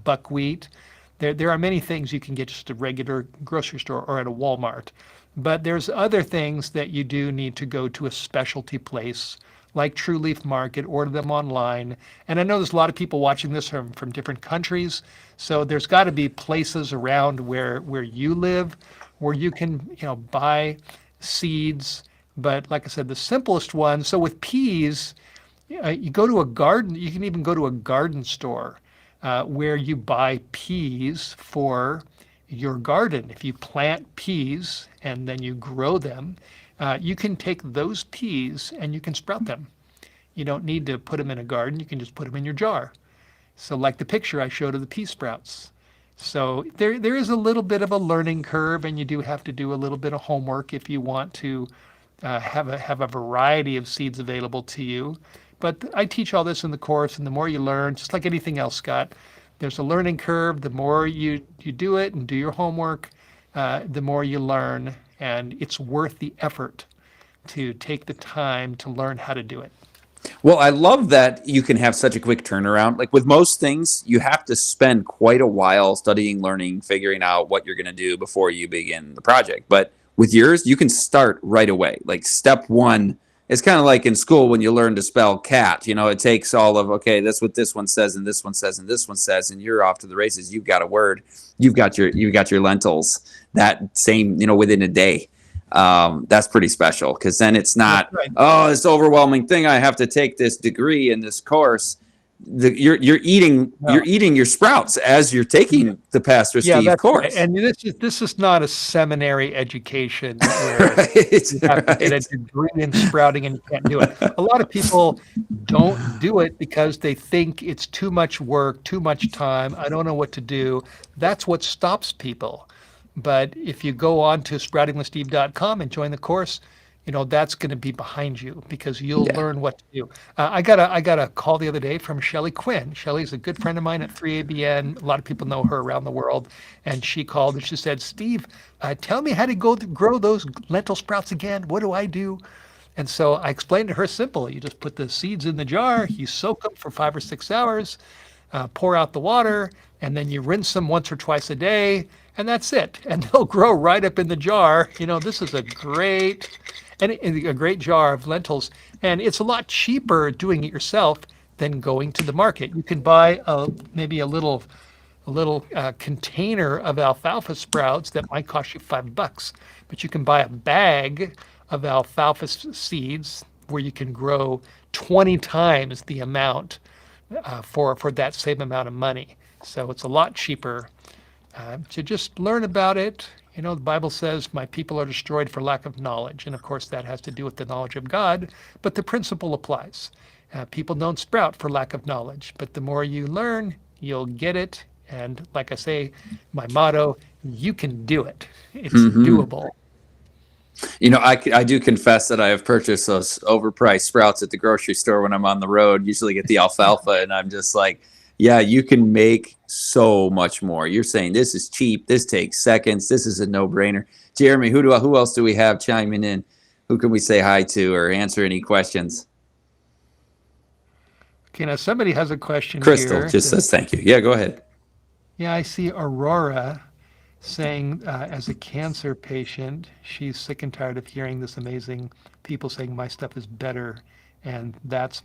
buckwheat. There are many things you can get just at a regular grocery store or at a Walmart. But there's other things that you do need to go to a specialty place like True Leaf Market, order them online. And I know there's a lot of people watching this from different countries. So there's got to be places around where you live where you can, buy seeds. But like I said, the simplest one. So with peas, you go to a garden, you can even go to a garden store where you buy peas for your garden. If you plant peas and then you grow them, you can take those peas and you can sprout them. You don't need to put them in a garden. You can just put them in your jar. So like the picture I showed of the pea sprouts. So there is a little bit of a learning curve, and you do have to do a little bit of homework if you want to have a variety of seeds available to you. But I teach all this in the course, and the more you learn, just like anything else, Scott, there's a learning curve. The more you do it and do your homework, the more you learn, and it's worth the effort to take the time to learn how to do it. Well, I love that you can have such a quick turnaround. Like with most things, you have to spend quite a while studying, learning, figuring out what you're going to do before you begin the project. But with yours, you can start right away. Like step one, it's kind of like in school when you learn to spell cat. It takes all of, okay, that's what this one says, and this one says, and this one says, and you're off to the races. You've got a word. You've got your lentils that same, within a day. That's pretty special because then it's not, Right. oh, this overwhelming thing. I have to take this degree in this course. You're eating your sprouts as you're taking the Pastor Yeah, Steve that's right. course. And this is not a seminary education where Right, you have to get a right. degree in sprouting and you can't do it. A lot of people don't do it because they think it's too much work, too much time. I don't know what to do. That's what stops people. But if you go on to sproutingwithsteve.com and join the course, that's going to be behind you because you'll Yeah. learn what to do. I got a call the other day from Shelley Quinn. Shelley's a good friend of mine at 3ABN. A lot of people know her around the world, and she called and she said, "Steve, tell me how to grow those lentil sprouts again. What do I do?" And so I explained to her simple. You just put the seeds in the jar, you soak them for 5 or 6 hours, pour out the water, and then you rinse them once or twice a day, and that's it. And they'll grow right up in the jar. This is a great jar of lentils, and it's a lot cheaper doing it yourself than going to the market. You can buy maybe a little container of alfalfa sprouts that might cost you $5, but you can buy a bag of alfalfa seeds where you can grow 20 times the amount for that same amount of money. So it's a lot cheaper to just learn about it The Bible says, my people are destroyed for lack of knowledge. And of course, that has to do with the knowledge of God, but the principle applies. People don't sprout for lack of knowledge, but the more you learn, you'll get it. And like I say, my motto, you can do it. It's Hmm. doable. I do confess that I have purchased those overpriced sprouts at the grocery store when I'm on the road. Usually get the alfalfa, and I'm just like, yeah, you can make so much more. You're saying this is cheap. This takes seconds. This is a no-brainer. Jeremy, who else do we have chiming in? Who can we say hi to or answer any questions? Okay, now somebody has a question Crystal here. just says thank you. Yeah, go ahead. Yeah, I see Aurora saying, as a cancer patient, she's sick and tired of hearing this amazing people saying my stuff is better, and that's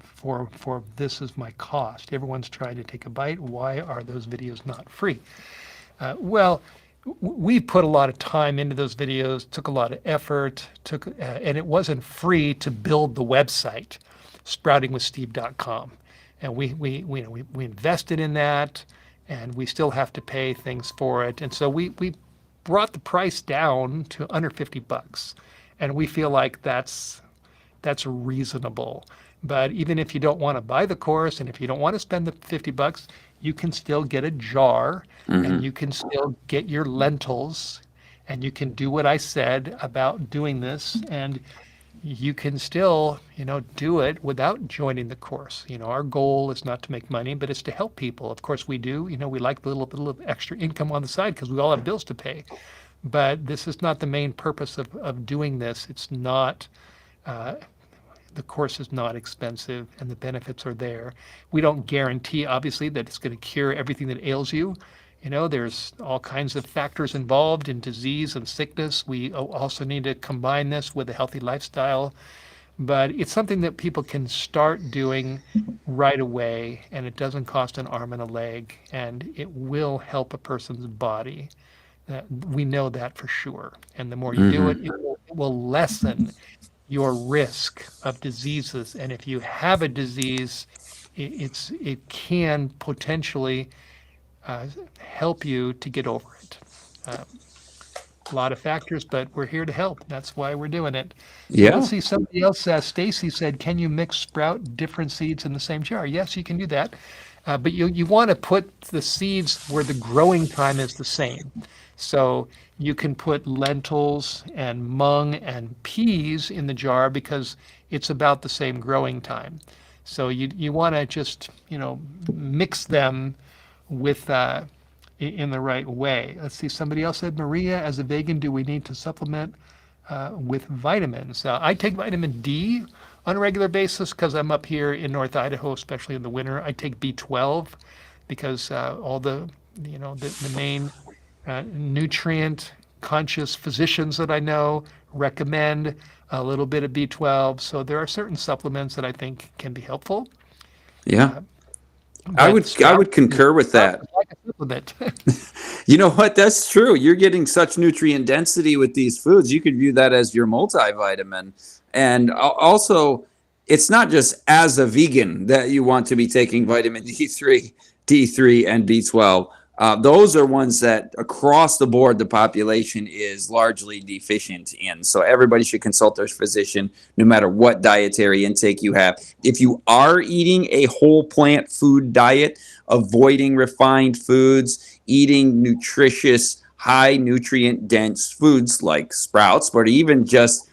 for this is my cost. Everyone's trying to take a bite. Why are those videos not free? Well, we put a lot of time into those videos, took a lot of effort, and it wasn't free to build the website, sproutingwithsteve.com. And we invested in that, and we still have to pay things for it. And so we brought the price down to under $50, and we feel like that's reasonable. But even if you don't want to buy the course and if you don't want to spend the $50, you can still get a jar and Hmm. you can still get your lentils and you can do what I said about doing this, and you can still, do it without joining the course. Our goal is not to make money, but it's to help people. Of course we do. We like the little bit of extra income on the side because we all have bills to pay. But this is not the main purpose of doing this. It's not uh, the course is not expensive and the benefits are there. We don't guarantee, obviously, that it's going to cure everything that ails you. There's all kinds of factors involved in disease and sickness. We also need to combine this with a healthy lifestyle. But it's something that people can start doing right away, and it doesn't cost an arm and a leg, and it will help a person's body. We know that for sure. And the more you do it, Hmm. it will lessen your risk of diseases. And if you have a disease, it can potentially uh, help you to get over it. Uh, a lot of factors, but we're here to help. That's why we're doing it. So let's Yeah. see. Somebody else, Stacy said, "Can you mix sprout different seeds in the same jar?" Yes, you can do that, but you want to put the seeds where the growing time is the same. So you can put lentils and mung and peas in the jar because it's about the same growing time. So you want to just mix them with in the right way. Let's see. Somebody else said, Maria, as a vegan, do we need to supplement with vitamins? I take vitamin D on a regular basis because I'm up here in North Idaho, especially in the winter. I take B12 because all the main nutrient conscious physicians that I know recommend a little bit of B12. So there are certain supplements that I think can be helpful. Yeah. Uh, I but would I sprout, would concur with sprout that. is like a supplement. You know what? That's true. You're getting such nutrient density with these foods. You could view that as your multivitamin. And also, it's not just as a vegan that you want to be taking vitamin D3, and B12. Those are ones that across the board the population is largely deficient in. So everybody should consult their physician no matter what dietary intake you have. If you are eating a whole plant food diet, avoiding refined foods, eating nutritious, high nutrient dense foods like sprouts, but even just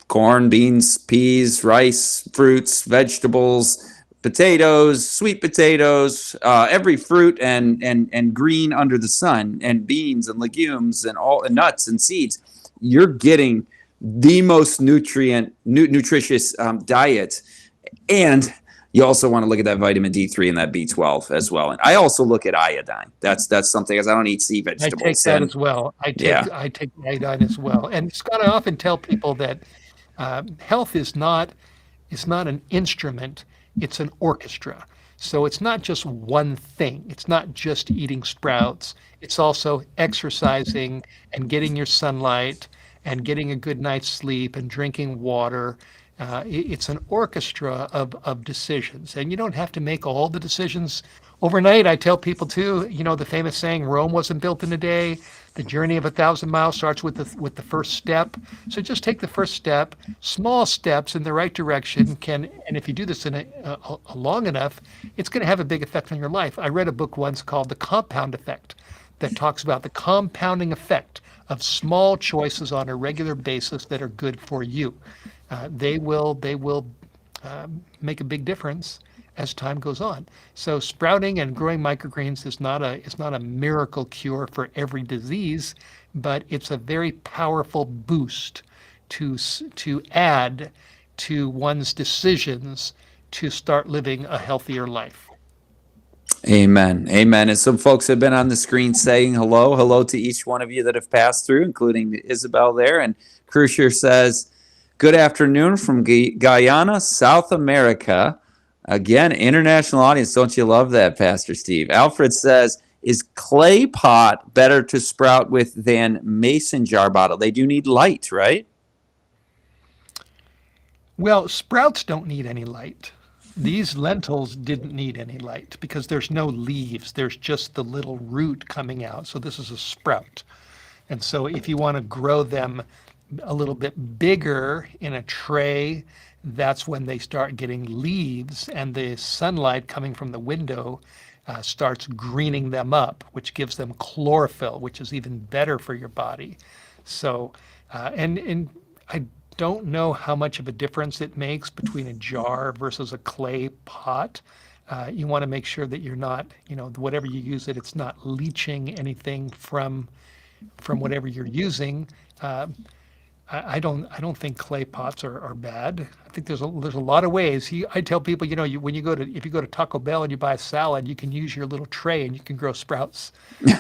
corn, beans, peas, rice, fruits, vegetables, potatoes, sweet potatoes, every fruit and green under the sun, and beans and legumes and all and nuts and seeds. You're getting the most nutritious diet, and you also want to look at that vitamin D3 and that B12 as well. And I also look at iodine. That's something, as I don't eat sea I take vegetables. that And as well. yeah. I take iodine as well. And Scott, I often tell people that health is not an instrument; it's an orchestra. So it's not just one thing. It's not just eating sprouts. It's also exercising and getting your sunlight and getting a good night's sleep and drinking water. It's an orchestra of decisions, and you don't have to make all the decisions Overnight, I tell people too, the famous saying, Rome wasn't built in a day. The journey of 1,000 miles starts with the first step. So just take the first step. Small steps in the right direction and if you do this in a long enough, it's going to have a big effect on your life. I read a book once called The Compound Effect that talks about the compounding effect of small choices on a regular basis that are good for you. They will make a big difference as time goes on. So sprouting and growing microgreens is not a miracle cure for every disease, but it's a very powerful boost to add to one's decisions to start living a healthier life. Amen. Amen. And some folks have been on the screen saying hello. Hello to each one of you that have passed through, including Isabel there. And Crucier says, good afternoon from Guyana, South America. Again, international audience. Don't you love that, Pastor Steve? Alfred says, is clay pot better to sprout with than mason jar bottle? They do need light, right? Well, sprouts don't need any light. These lentils didn't need any light because there's no leaves. There's just the little root coming out. So this is a sprout. And so if you want to grow them a little bit bigger in a tray, that's when they start getting leaves and the sunlight coming from the window starts greening them up, which gives them chlorophyll, which is even better for your body. So, and I don't know how much of a difference it makes between a jar versus a clay pot. You want to make sure that you're not, whatever you use it's not leaching anything from whatever you're using. I don't think clay pots are bad. I think there's a lot of ways. I tell people, if you go to Taco Bell and you buy a salad, you can use your little tray and you can grow sprouts.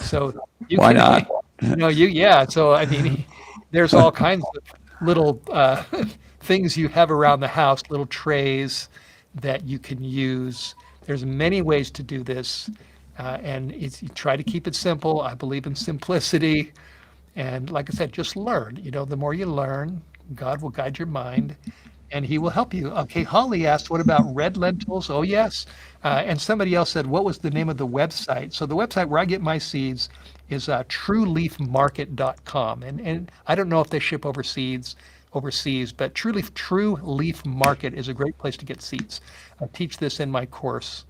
So Why not? Yeah. So I mean, there's all kinds of little things you have around the house, little trays that you can use. There's many ways to do this, and you try to keep it simple. I believe in simplicity. And like I said, just learn. The more you learn, God will guide your mind and he will help you. Okay, Holly asked, what about red lentils? Oh, yes. And somebody else said, what was the name of the website? So the website where I get my seeds is trueleafmarket.com. And I don't know if they ship overseas, but True Leaf Market is a great place to get seeds. I teach this in my course.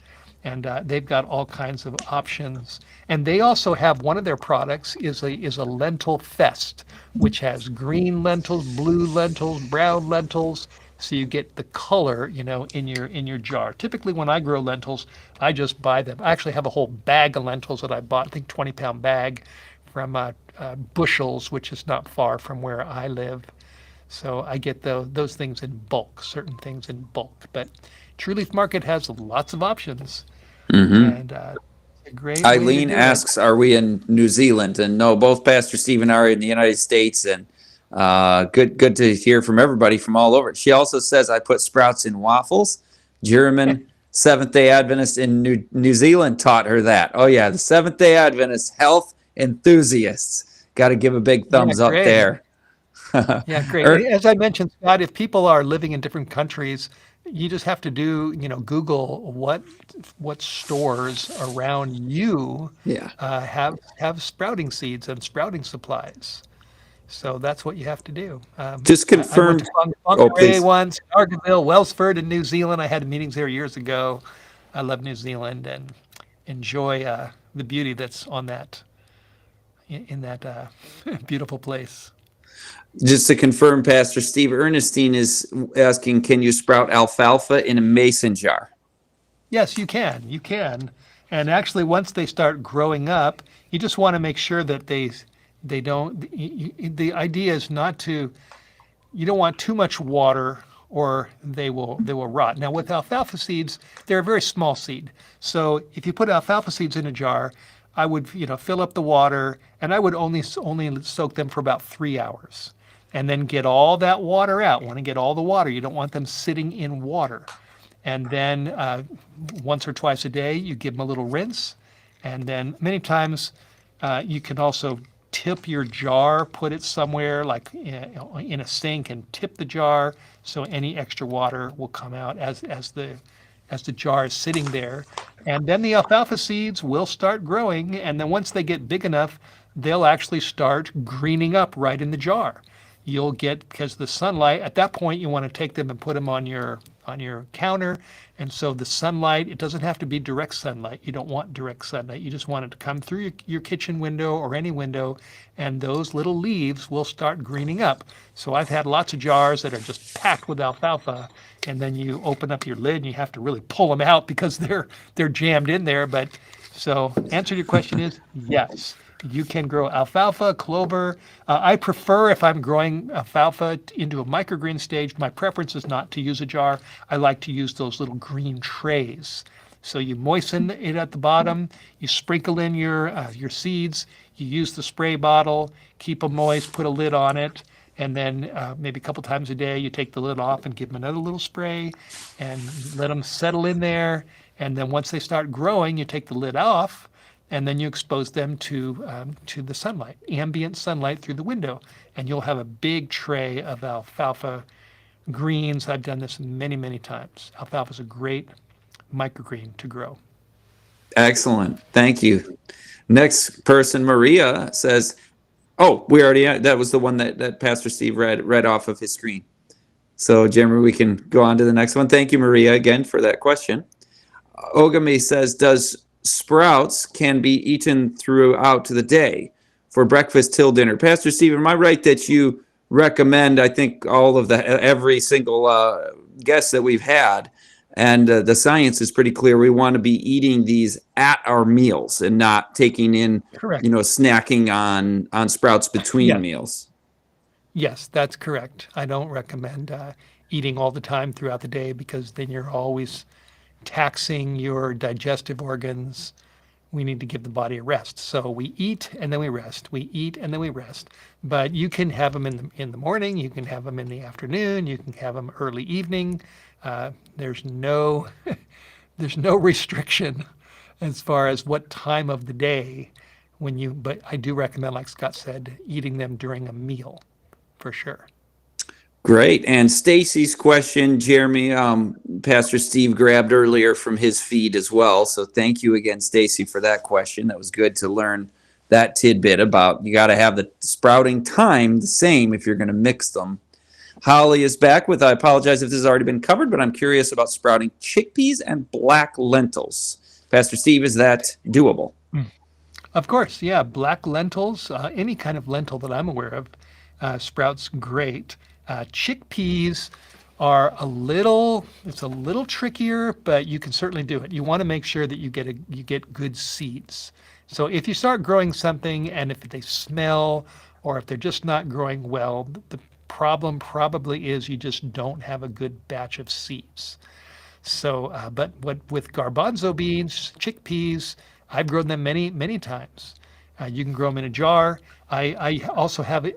And they've got all kinds of options. And they also have one of their products is a lentil fest, which has green lentils, blue lentils, brown lentils. So you get the color, in your jar. Typically, when I grow lentils, I just buy them. I actually have a whole bag of lentils that I bought, I think 20-pound bag from Bushels, which is not far from where I live. So I get those things in bulk, certain things in bulk. But True Leaf Market has lots of options. And a great way to Eileen do asks, are we in New Zealand? And no, both Pastor Steve and I are in the United States. And good to hear from everybody from all over. She also says, I put sprouts in waffles. German Seventh-day Adventist in New Zealand taught her that. Oh, yeah, the Seventh-day Adventist health enthusiasts. Got to give a big thumbs up great. there. Yeah, great. As I mentioned, Scott, if people are living in different countries, you just have to Google what stores around you have sprouting seeds and sprouting supplies. So that's what you have to do. Just confirm. I went to Whangarei once, Argaville, Wellsford in New Zealand. I had meetings there years ago. I love New Zealand and enjoy the beauty that's on in that beautiful place. Just to confirm, Pastor Steve, Ernestine is asking, can you sprout alfalfa in a mason jar? Yes, you can. You can. And actually, once they start growing up, you just want to make sure that they don't. The idea is you don't want too much water or they will rot. Now, with alfalfa seeds, they're a very small seed. So if you put alfalfa seeds in a jar, I would fill up the water and I would only soak them for about 3 hours. And then get all that water out. Want to get all the water. You don't want them sitting in water. And then once or twice a day, you give them a little rinse. And then many times you can also tip your jar, put it somewhere like in a sink and tip the jar so any extra water will come out as as the jar is sitting there. And then the alfalfa seeds will start growing. And then once they get big enough, they'll actually start greening up right in the jar. You'll get, because the sunlight, at that point, you want to take them and put them on your counter. And so the sunlight, it doesn't have to be direct sunlight. You don't want direct sunlight. You just want it to come through your kitchen window or any window, and those little leaves will start greening up. So I've had lots of jars that are just packed with alfalfa, and then you open up your lid and you have to really pull them out because they're jammed in there. But so answer to your question is yes. You can grow alfalfa, clover. I prefer, if I'm growing alfalfa into a microgreen stage, my preference is not to use a jar. I like to use those little green trays. So you moisten it at the bottom, you sprinkle in your seeds, you use the spray bottle, keep them moist, put a lid on it, and then maybe a couple times a day you take the lid off and give them another little spray and let them settle in there. And then once they start growing, you take the lid off, and then you expose them to the sunlight, ambient sunlight through the window, and you'll have a big tray of alfalfa greens. I've done this many, many times. Alfalfa is a great microgreen to grow. Excellent. Thank you. Next person, Maria, says, oh, we already, that was the one that Pastor Steve read off of his screen. So, Jeremy, we can go on to the next one. Thank you, Maria, again for that question. Ogami says, does sprouts can be eaten throughout the day for breakfast till dinner? Pastor Steve, am I right that you recommend, I think, every single guest that we've had, and the science is pretty clear, we want to be eating these at our meals and not taking in, Correct. Snacking on sprouts between meals? Yes, that's correct. I don't recommend eating all the time throughout the day, because then you're always taxing your digestive organs. We need to give the body a rest. So we eat and then we rest. We eat and then we rest. But you can have them in the morning. You can have them in the afternoon. You can have them early evening. There's no there's no restriction as far as what time of the day but I do recommend, like Scott said, eating them during a meal for sure. Great. And Stacy's question, Jeremy, Pastor Steve grabbed earlier from his feed as well. So thank you again, Stacy, for that question. That was good to learn that tidbit about you got to have the sprouting time the same if you're going to mix them. Holly is back with, I apologize if this has already been covered, but I'm curious about sprouting chickpeas and black lentils. Pastor Steve, is that doable? Of course, yeah. Black lentils, any kind of lentil that I'm aware of, sprouts great. Chickpeas are it's a little trickier, but you can certainly do it. You want to make sure that you get good seeds. So if you start growing something and if they smell or if they're just not growing well, the problem probably is you just don't have a good batch of seeds. So, but with garbanzo beans, chickpeas, I've grown them many, many times. You can grow them in a jar. I also have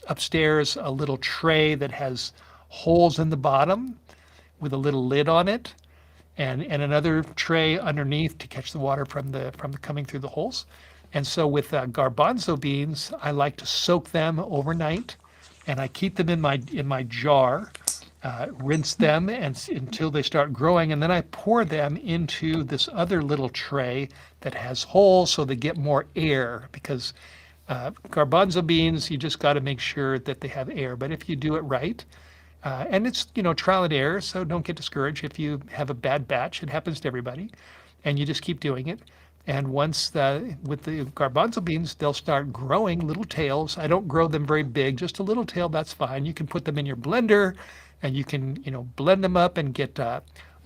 upstairs a little tray that has holes in the bottom with a little lid on it, and another tray underneath to catch the water from the coming through the holes. And so with garbanzo beans, I like to soak them overnight, and I keep them in my jar, rinse them until they start growing, and then I pour them into this other little tray that has holes so they get more air, because garbanzo beans, you just got to make sure that they have air. But if you do it right, and it's trial and error, so don't get discouraged if you have a bad batch. It happens to everybody, and you just keep doing it. And once with the garbanzo beans, they'll start growing little tails. I don't grow them very big, just a little tail. That's fine. You can put them in your blender, and you can blend them up and get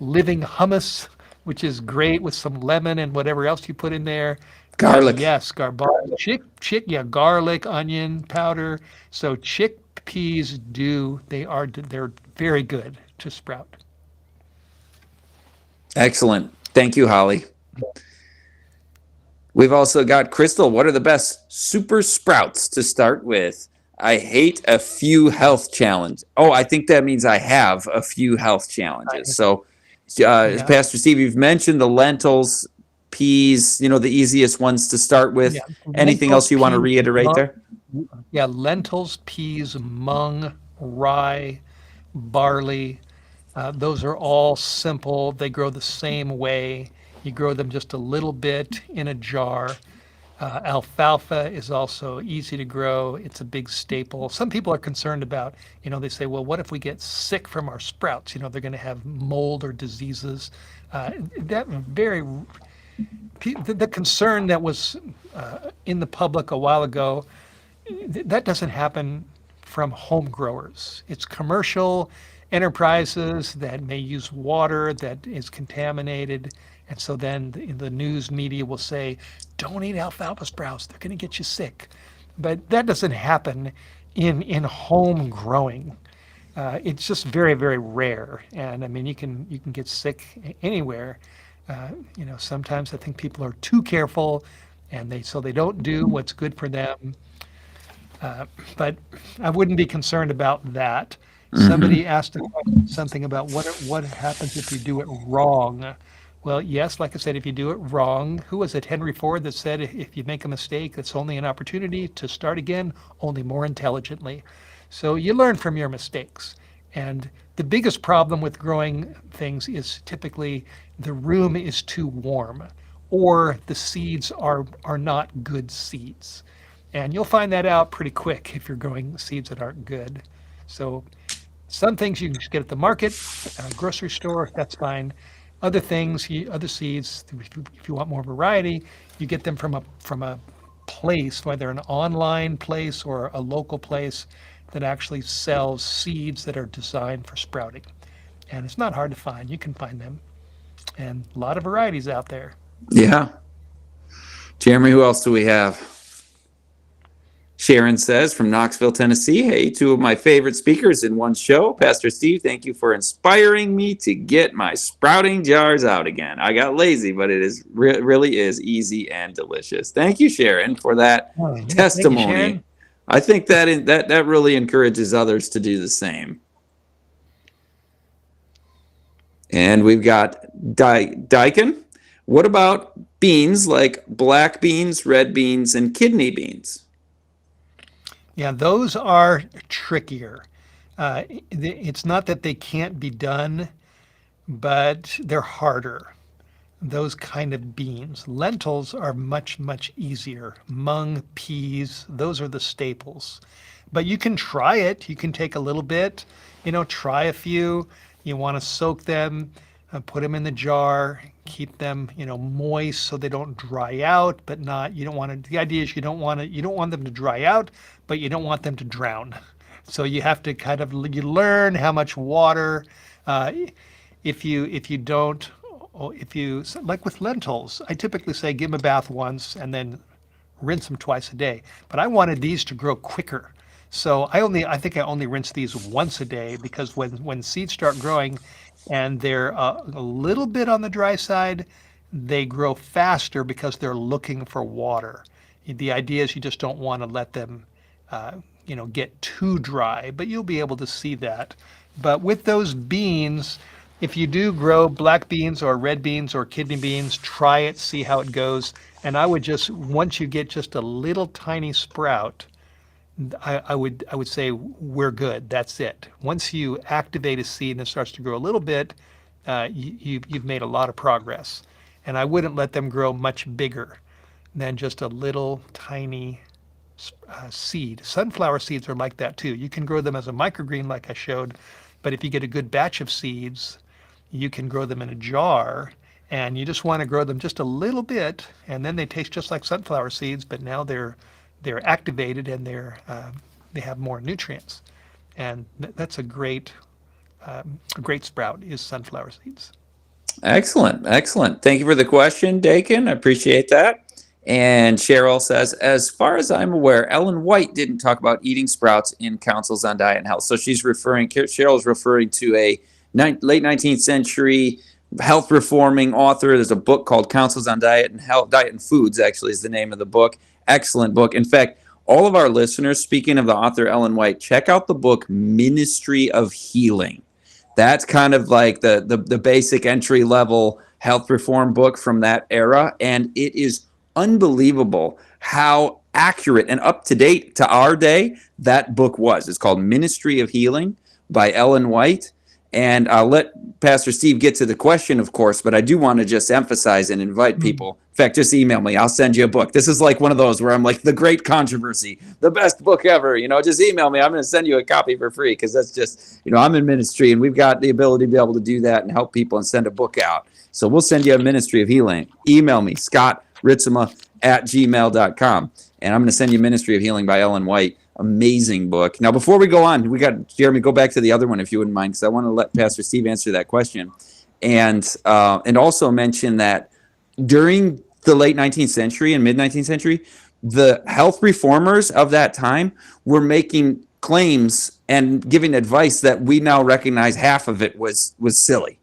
living hummus, which is great with some lemon and whatever else you put in there. Garlic. Yes, garbanzo, garlic, onion powder. So chickpeas they're very good to sprout. Excellent. Thank you, Holly. We've also got Crystal. What are the best super sprouts to start with? I hate a few health challenges. Oh, I think that means I have a few health challenges. So, Pastor Steve, you've mentioned the lentils, peas, the easiest ones to start with. Yeah. Anything else you want to reiterate there? Yeah, lentils, peas, mung, rye, barley, Those are all simple. They grow the same way. You grow them just a little bit in a jar. Alfalfa is also easy to grow. It's a big staple. Some people are concerned about, they say, well, what if we get sick from our sprouts? They're going to have mold or diseases. That very, the concern that was in the public a while ago, that doesn't happen from home growers. It's commercial enterprises that may use water that is contaminated. And so then the news media will say, don't eat alfalfa sprouts, they're going to get you sick. But that doesn't happen in home growing. It's just very, very rare. And I mean, you can get sick anywhere. Sometimes I think people are too careful and they don't do what's good for them. But I wouldn't be concerned about that. Mm-hmm. Somebody asked a question, something about what happens if you do it wrong. Well, yes, like I said, if you do it wrong, who was it? Henry Ford that said if you make a mistake, it's only an opportunity to start again, only more intelligently. So you learn from your mistakes. And the biggest problem with growing things is typically the room is too warm or the seeds are not good seeds. And you'll find that out pretty quick if you're growing seeds that aren't good. So some things you can just get at the market, grocery store, that's fine. Other things, other seeds, if you want more variety, you get them from a place, whether an online place or a local place that actually sells seeds that are designed for sprouting. And it's not hard to find. You can find them, and a lot of varieties out there. Yeah. Jeremy, who else do we have? Sharon says from Knoxville, Tennessee, hey, two of my favorite speakers in one show. Pastor Steve, thank you for inspiring me to get my sprouting jars out again. I got lazy, but it is really is easy and delicious. Thank you, Sharon, for that Oh, yeah. Thank you, testimony. Sharon. I think that really encourages others to do the same. And we've got Daikin. What about beans like black beans, red beans, and kidney beans? Yeah, those are trickier. It's not that they can't be done, but they're harder. Those kind of beans. Lentils are much, much easier. Mung, peas, those are the staples. But you can try it. You can take a little bit, try a few. You want to soak them, put them in the jar, keep them, moist so they don't dry out, but not, you don't want to, the idea is you don't want them to dry out, but you don't want them to drown. So you have to kind of, you learn how much water, uh, if you don't, or if you, like with lentils, I typically say give them a bath once and then rinse them twice a day. But I wanted these to grow quicker. So I think I only rinse these once a day because when seeds start growing and they're a little bit on the dry side, they grow faster because they're looking for water. The idea is you just don't want to let them, get too dry, but you'll be able to see that. But with those beans, if you do grow black beans or red beans or kidney beans, try it, see how it goes. And I would just, once you get just a little tiny sprout, I would say we're good. That's it. Once you activate a seed and it starts to grow a little bit, you've made a lot of progress. And I wouldn't let them grow much bigger than just a little tiny seed. Sunflower seeds are like that too. You can grow them as a microgreen like I showed, but if you get a good batch of seeds, you can grow them in a jar and you just want to grow them just a little bit and then they taste just like sunflower seeds, but now they're activated and they have more nutrients. And that's a great sprout is sunflower seeds. Excellent. Excellent. Thank you for the question, Dakin. I appreciate that. And Cheryl says, as far as I'm aware, Ellen White didn't talk about eating sprouts in Counsels on Diet and Health. So Cheryl's referring to a late 19th century health reforming author. There's a book called Counsels on Diet and Health, Diet and Foods, actually, is the name of the book. Excellent book. In fact, all of our listeners, speaking of the author Ellen White, check out the book Ministry of Healing. That's kind of like the basic entry level health reform book from that era. And it is unbelievable how accurate and up to date to our day that book was. It's called Ministry of Healing by Ellen White. And I'll let Pastor Steve get to the question, of course, but I do want to just emphasize and invite people. In fact, just email me. I'll send you a book. This is like one of those where I'm like, the great controversy, the best book ever. Just email me. I'm going to send you a copy for free because that's just, I'm in ministry and we've got the ability to be able to do that and help people and send a book out. So we'll send you a Ministry of Healing. Email me, scottritsema@gmail.com. And I'm going to send you Ministry of Healing by Ellen White. Amazing book. Now, before we go on, we got Jeremy. Go back to the other one if you wouldn't mind, because I want to let Pastor Steve answer that question, and also mention that during the late 19th century and mid 19th century, the health reformers of that time were making claims and giving advice that we now recognize half of it was silly.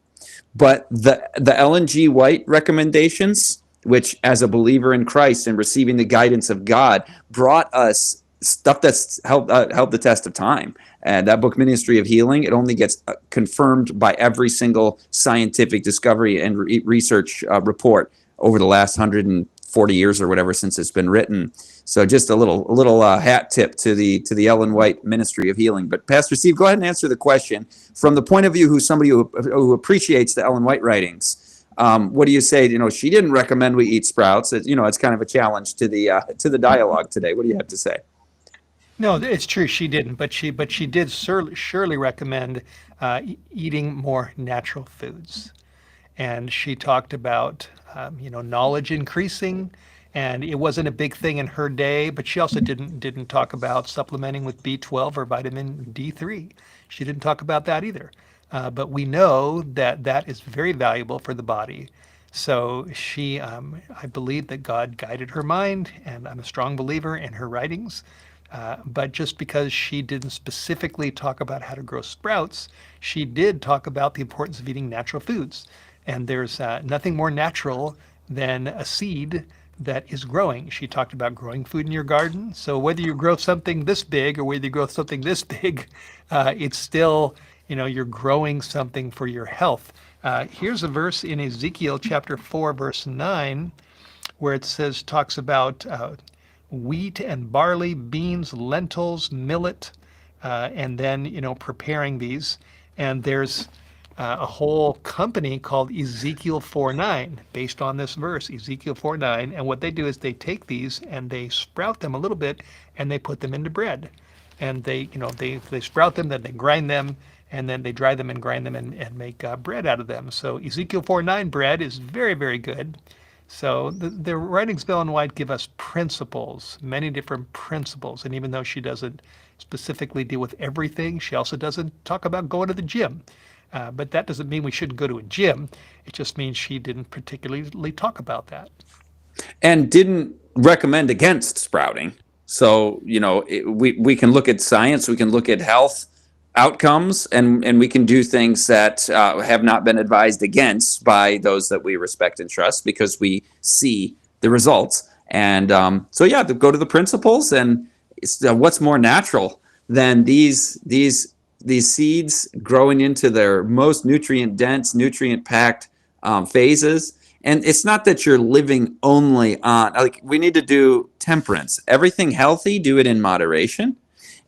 But the Ellen G. White recommendations, which as a believer in Christ and receiving the guidance of God, brought us stuff that's held the test of time. And that book, Ministry of Healing, it only gets confirmed by every single scientific discovery and research report over the last 140 years or whatever since it's been written. So just a little hat tip to the Ellen White Ministry of Healing. But Pastor Steve, go ahead and answer the question from the point of view who's somebody who appreciates the Ellen White writings. What do you say? She didn't recommend we eat sprouts. It's kind of a challenge to the dialogue today. What do you have to say? No, it's true. She didn't, but she did surely recommend eating more natural foods, and she talked about knowledge increasing, and it wasn't a big thing in her day. But she also didn't talk about supplementing with B12 or vitamin D3. She didn't talk about that either. But we know that is very valuable for the body. So she, I believe that God guided her mind, and I'm a strong believer in her writings. But just because she didn't specifically talk about how to grow sprouts, she did talk about the importance of eating natural foods. And there's nothing more natural than a seed that is growing. She talked about growing food in your garden. So whether you grow something this big or whether you grow something this big, it's still, you're growing something for your health. Here's a verse in Ezekiel chapter 4, verse 9, where it talks about wheat and barley, beans, lentils, millet, and then preparing these. And there's a whole company called Ezekiel 4:9 based on this verse, Ezekiel 4:9. And what they do is they take these and they sprout them a little bit and they put them into bread. And they sprout them, then they grind them, and then they dry them and grind them and make bread out of them. So Ezekiel 4:9 bread is very, very good. So the writings of Ellen White give us principles, many different principles. And even though she doesn't specifically deal with everything, she also doesn't talk about going to the gym. But that doesn't mean we shouldn't go to a gym. It just means she didn't particularly talk about that. And didn't recommend against sprouting. So, we can look at science, we can look at health outcomes, and we can do things that have not been advised against by those that we respect and trust because we see the results. And go to the principles. And what's more natural than these seeds growing into their most nutrient dense, nutrient packed phases. And it's not that you're living only on, we need to do temperance. Everything healthy, do it in moderation.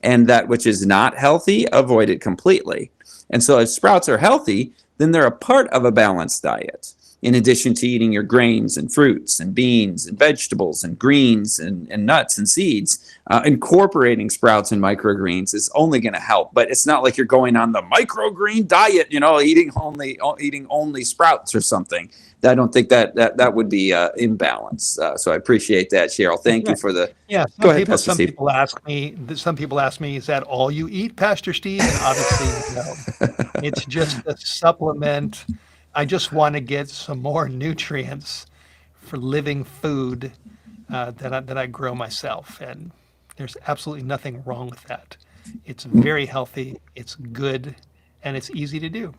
And that which is not healthy, avoid it completely. And so if sprouts are healthy, then they're a part of a balanced diet. In addition to eating your grains and fruits and beans and vegetables and greens and nuts and seeds, incorporating sprouts and microgreens is only going to help. But it's not like you're going on the microgreen diet, eating only sprouts or something. I don't think that would be imbalance. So I appreciate that, Cheryl. Thank you for the. Yeah. Go ahead, Pastor Steve. Some people ask me, is that all you eat, Pastor Steve? And obviously, no. It's just a supplement. I just want to get some more nutrients for living food that I grow myself. And there's absolutely nothing wrong with that. It's very healthy, it's good, and it's easy to do.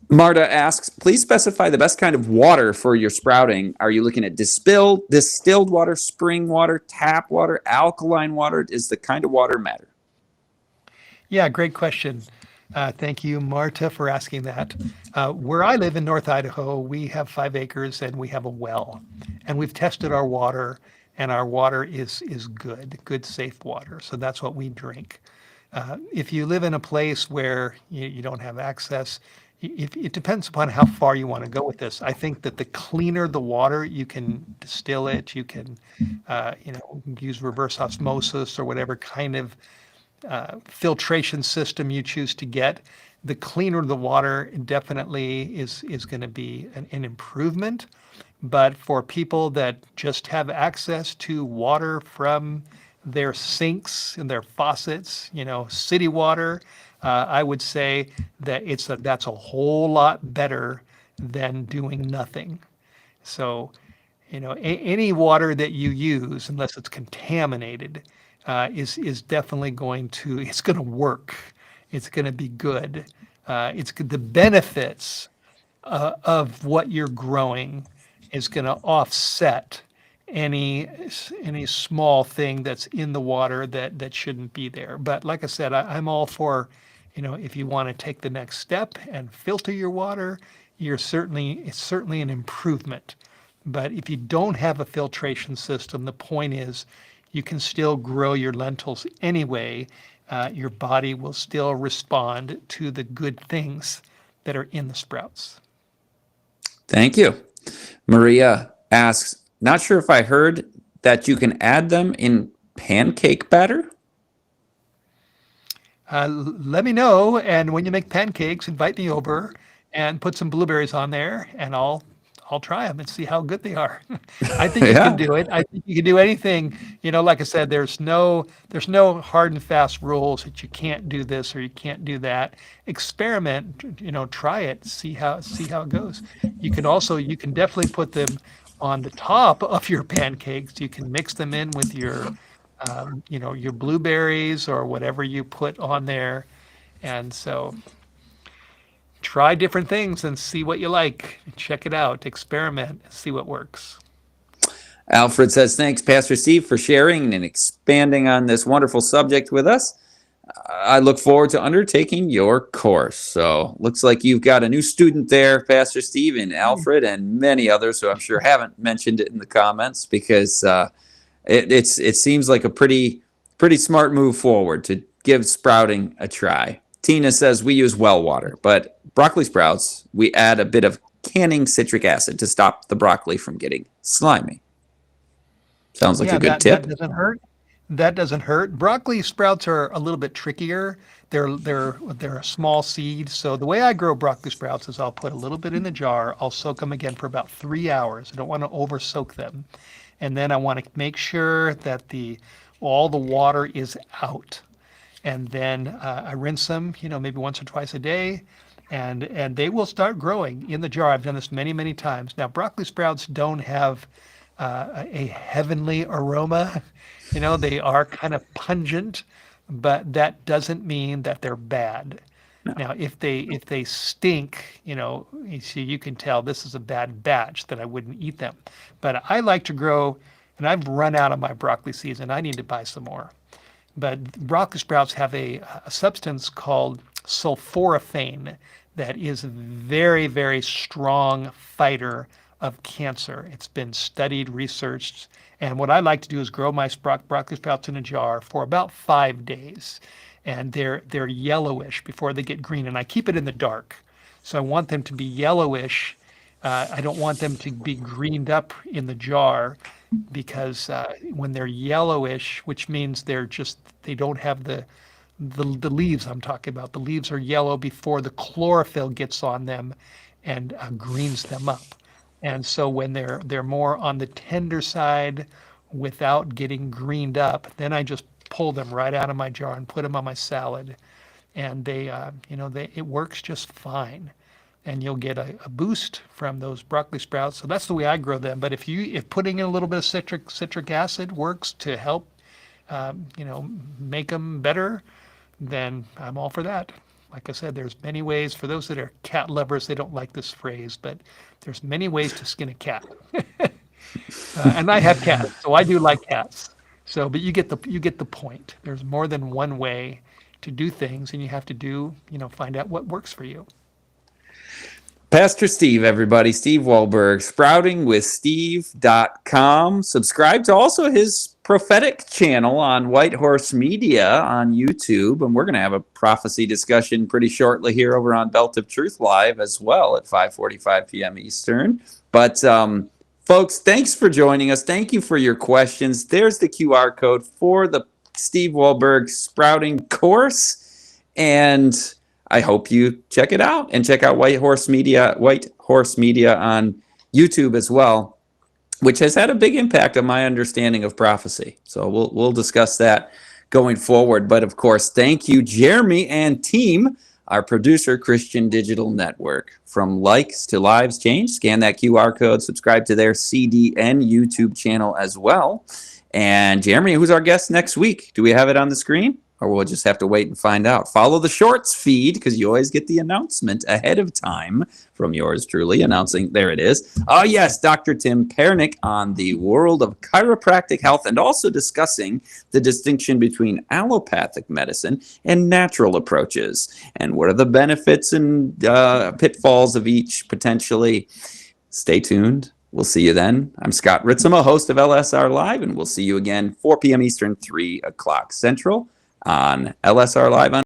Marta asks, please specify the best kind of water for your sprouting. Are you looking at distilled water, spring water, tap water, alkaline water? Does the kind of water matter? Yeah, great question. Thank you, Marta, for asking that. Where I live in North Idaho, we have 5 acres and we have a well. And we've tested our water, and our water is good, safe water. So that's what we drink. If you live in a place where you don't have access, it depends upon how far you want to go with this. I think that the cleaner the water, you can distill it, you can, use reverse osmosis or whatever kind of filtration system you choose to get. The cleaner the water definitely is going to be an improvement. But for people that just have access to water from their sinks and their faucets, city water, I would say that that's a whole lot better than doing nothing. So, any water that you use, unless it's contaminated, is definitely it's going to work. It's going to be good. The benefits of what you're growing is going to offset any any small thing that's in the water that shouldn't be there. But like I said, I'm all for, if you want to take the next step and filter your water, it's certainly an improvement. But if you don't have a filtration system, the point is you can still grow your lentils anyway. Your body will still respond to the good things that are in the sprouts. Thank you. Maria asks, not sure if I heard that you can add them in pancake batter. Let me know, and when you make pancakes, invite me over and put some blueberries on there, and I'll try them and see how good they are. I think you can Yeah. do it. I think you can do anything. Like I said, there's no hard and fast rules that you can't do this or you can't do that. Experiment, try it, see how it goes. You can definitely put them on the top of your pancakes. You can mix them in with your blueberries or whatever you put on there. And so try different things and see what you like. Check it out, experiment, see what works. Alfred says, thanks, Pastor Steve, for sharing and expanding on this wonderful subject with us. I look forward to undertaking your course. So looks like you've got a new student there, Pastor Steve, and Alfred, and many others who I'm sure haven't mentioned it in the comments, because it seems like a pretty smart move forward to give sprouting a try. Tina says we use well water, but broccoli sprouts, we add a bit of canning citric acid to stop the broccoli from getting slimy. Sounds like Yeah, a good that tip. doesn't hurt. That doesn't hurt. Broccoli sprouts are a little bit trickier. They're a small seed. So the way I grow broccoli sprouts is I'll put a little bit in the jar. I'll soak them again for about 3 hours. I don't want to over soak them. And then I want to make sure that all the water is out. And then I rinse them, maybe once or twice a day, and they will start growing in the jar. I've done this many, many times. Now, broccoli sprouts don't have a heavenly aroma. They are kind of pungent, but that doesn't mean that they're bad. No. Now, if they stink, you see, you can tell this is a bad batch that I wouldn't eat them. But I like to grow, and I've run out of my broccoli seeds, and I need to buy some more. But broccoli sprouts have a substance called sulforaphane that is a very, very strong fighter of cancer. It's been studied, researched, and what I like to do is grow my broccoli sprouts in a jar for about 5 days, and they're yellowish before they get green, and I keep it in the dark. So I want them to be yellowish. I don't want them to be greened up in the jar, because when they're yellowish, which means they don't have the leaves I'm talking about. The leaves are yellow before the chlorophyll gets on them and greens them up. And so when they're more on the tender side without getting greened up, then I just pull them right out of my jar and put them on my salad, and it works just fine. And you'll get a boost from those broccoli sprouts. So that's the way I grow them. But if putting in a little bit of citric acid works to help, make them better, then I'm all for that. Like I said, there's many ways. For those that are cat lovers, they don't like this phrase, but there's many ways to skin a cat. And I have cats, so I do like cats. So, but you get the point. There's more than one way to do things, and you have to find out what works for you. Pastor Steve, everybody. Steve Wohlberg, sproutingwithsteve.com. Subscribe to also his prophetic channel on White Horse Media on YouTube. And we're going to have a prophecy discussion pretty shortly here over on Belt of Truth Live as well at 5:45 p.m. Eastern. But folks, thanks for joining us. Thank you for your questions. There's the QR code for the Steve Wohlberg Sprouting course. And I hope you check it out and check out White Horse Media on YouTube as well, which has had a big impact on my understanding of prophecy. So we'll discuss that going forward. But of course, thank you, Jeremy and team, our producer, Christian Digital Network. From likes to lives change, scan that QR code, subscribe to their CDN YouTube channel as well. And Jeremy, who's our guest next week? Do we have it on the screen? Or we'll just have to wait and find out. Follow the Shorts feed because you always get the announcement ahead of time from yours truly announcing. There it is. Oh, yes, Dr. Tim Pernick on the world of chiropractic health and also discussing the distinction between allopathic medicine and natural approaches. And what are the benefits and pitfalls of each potentially. Stay tuned. We'll see you then. I'm Scott Ritsema, host of LSR Live, and we'll see you again 4 p.m. Eastern, 3 o'clock Central on LSR Live on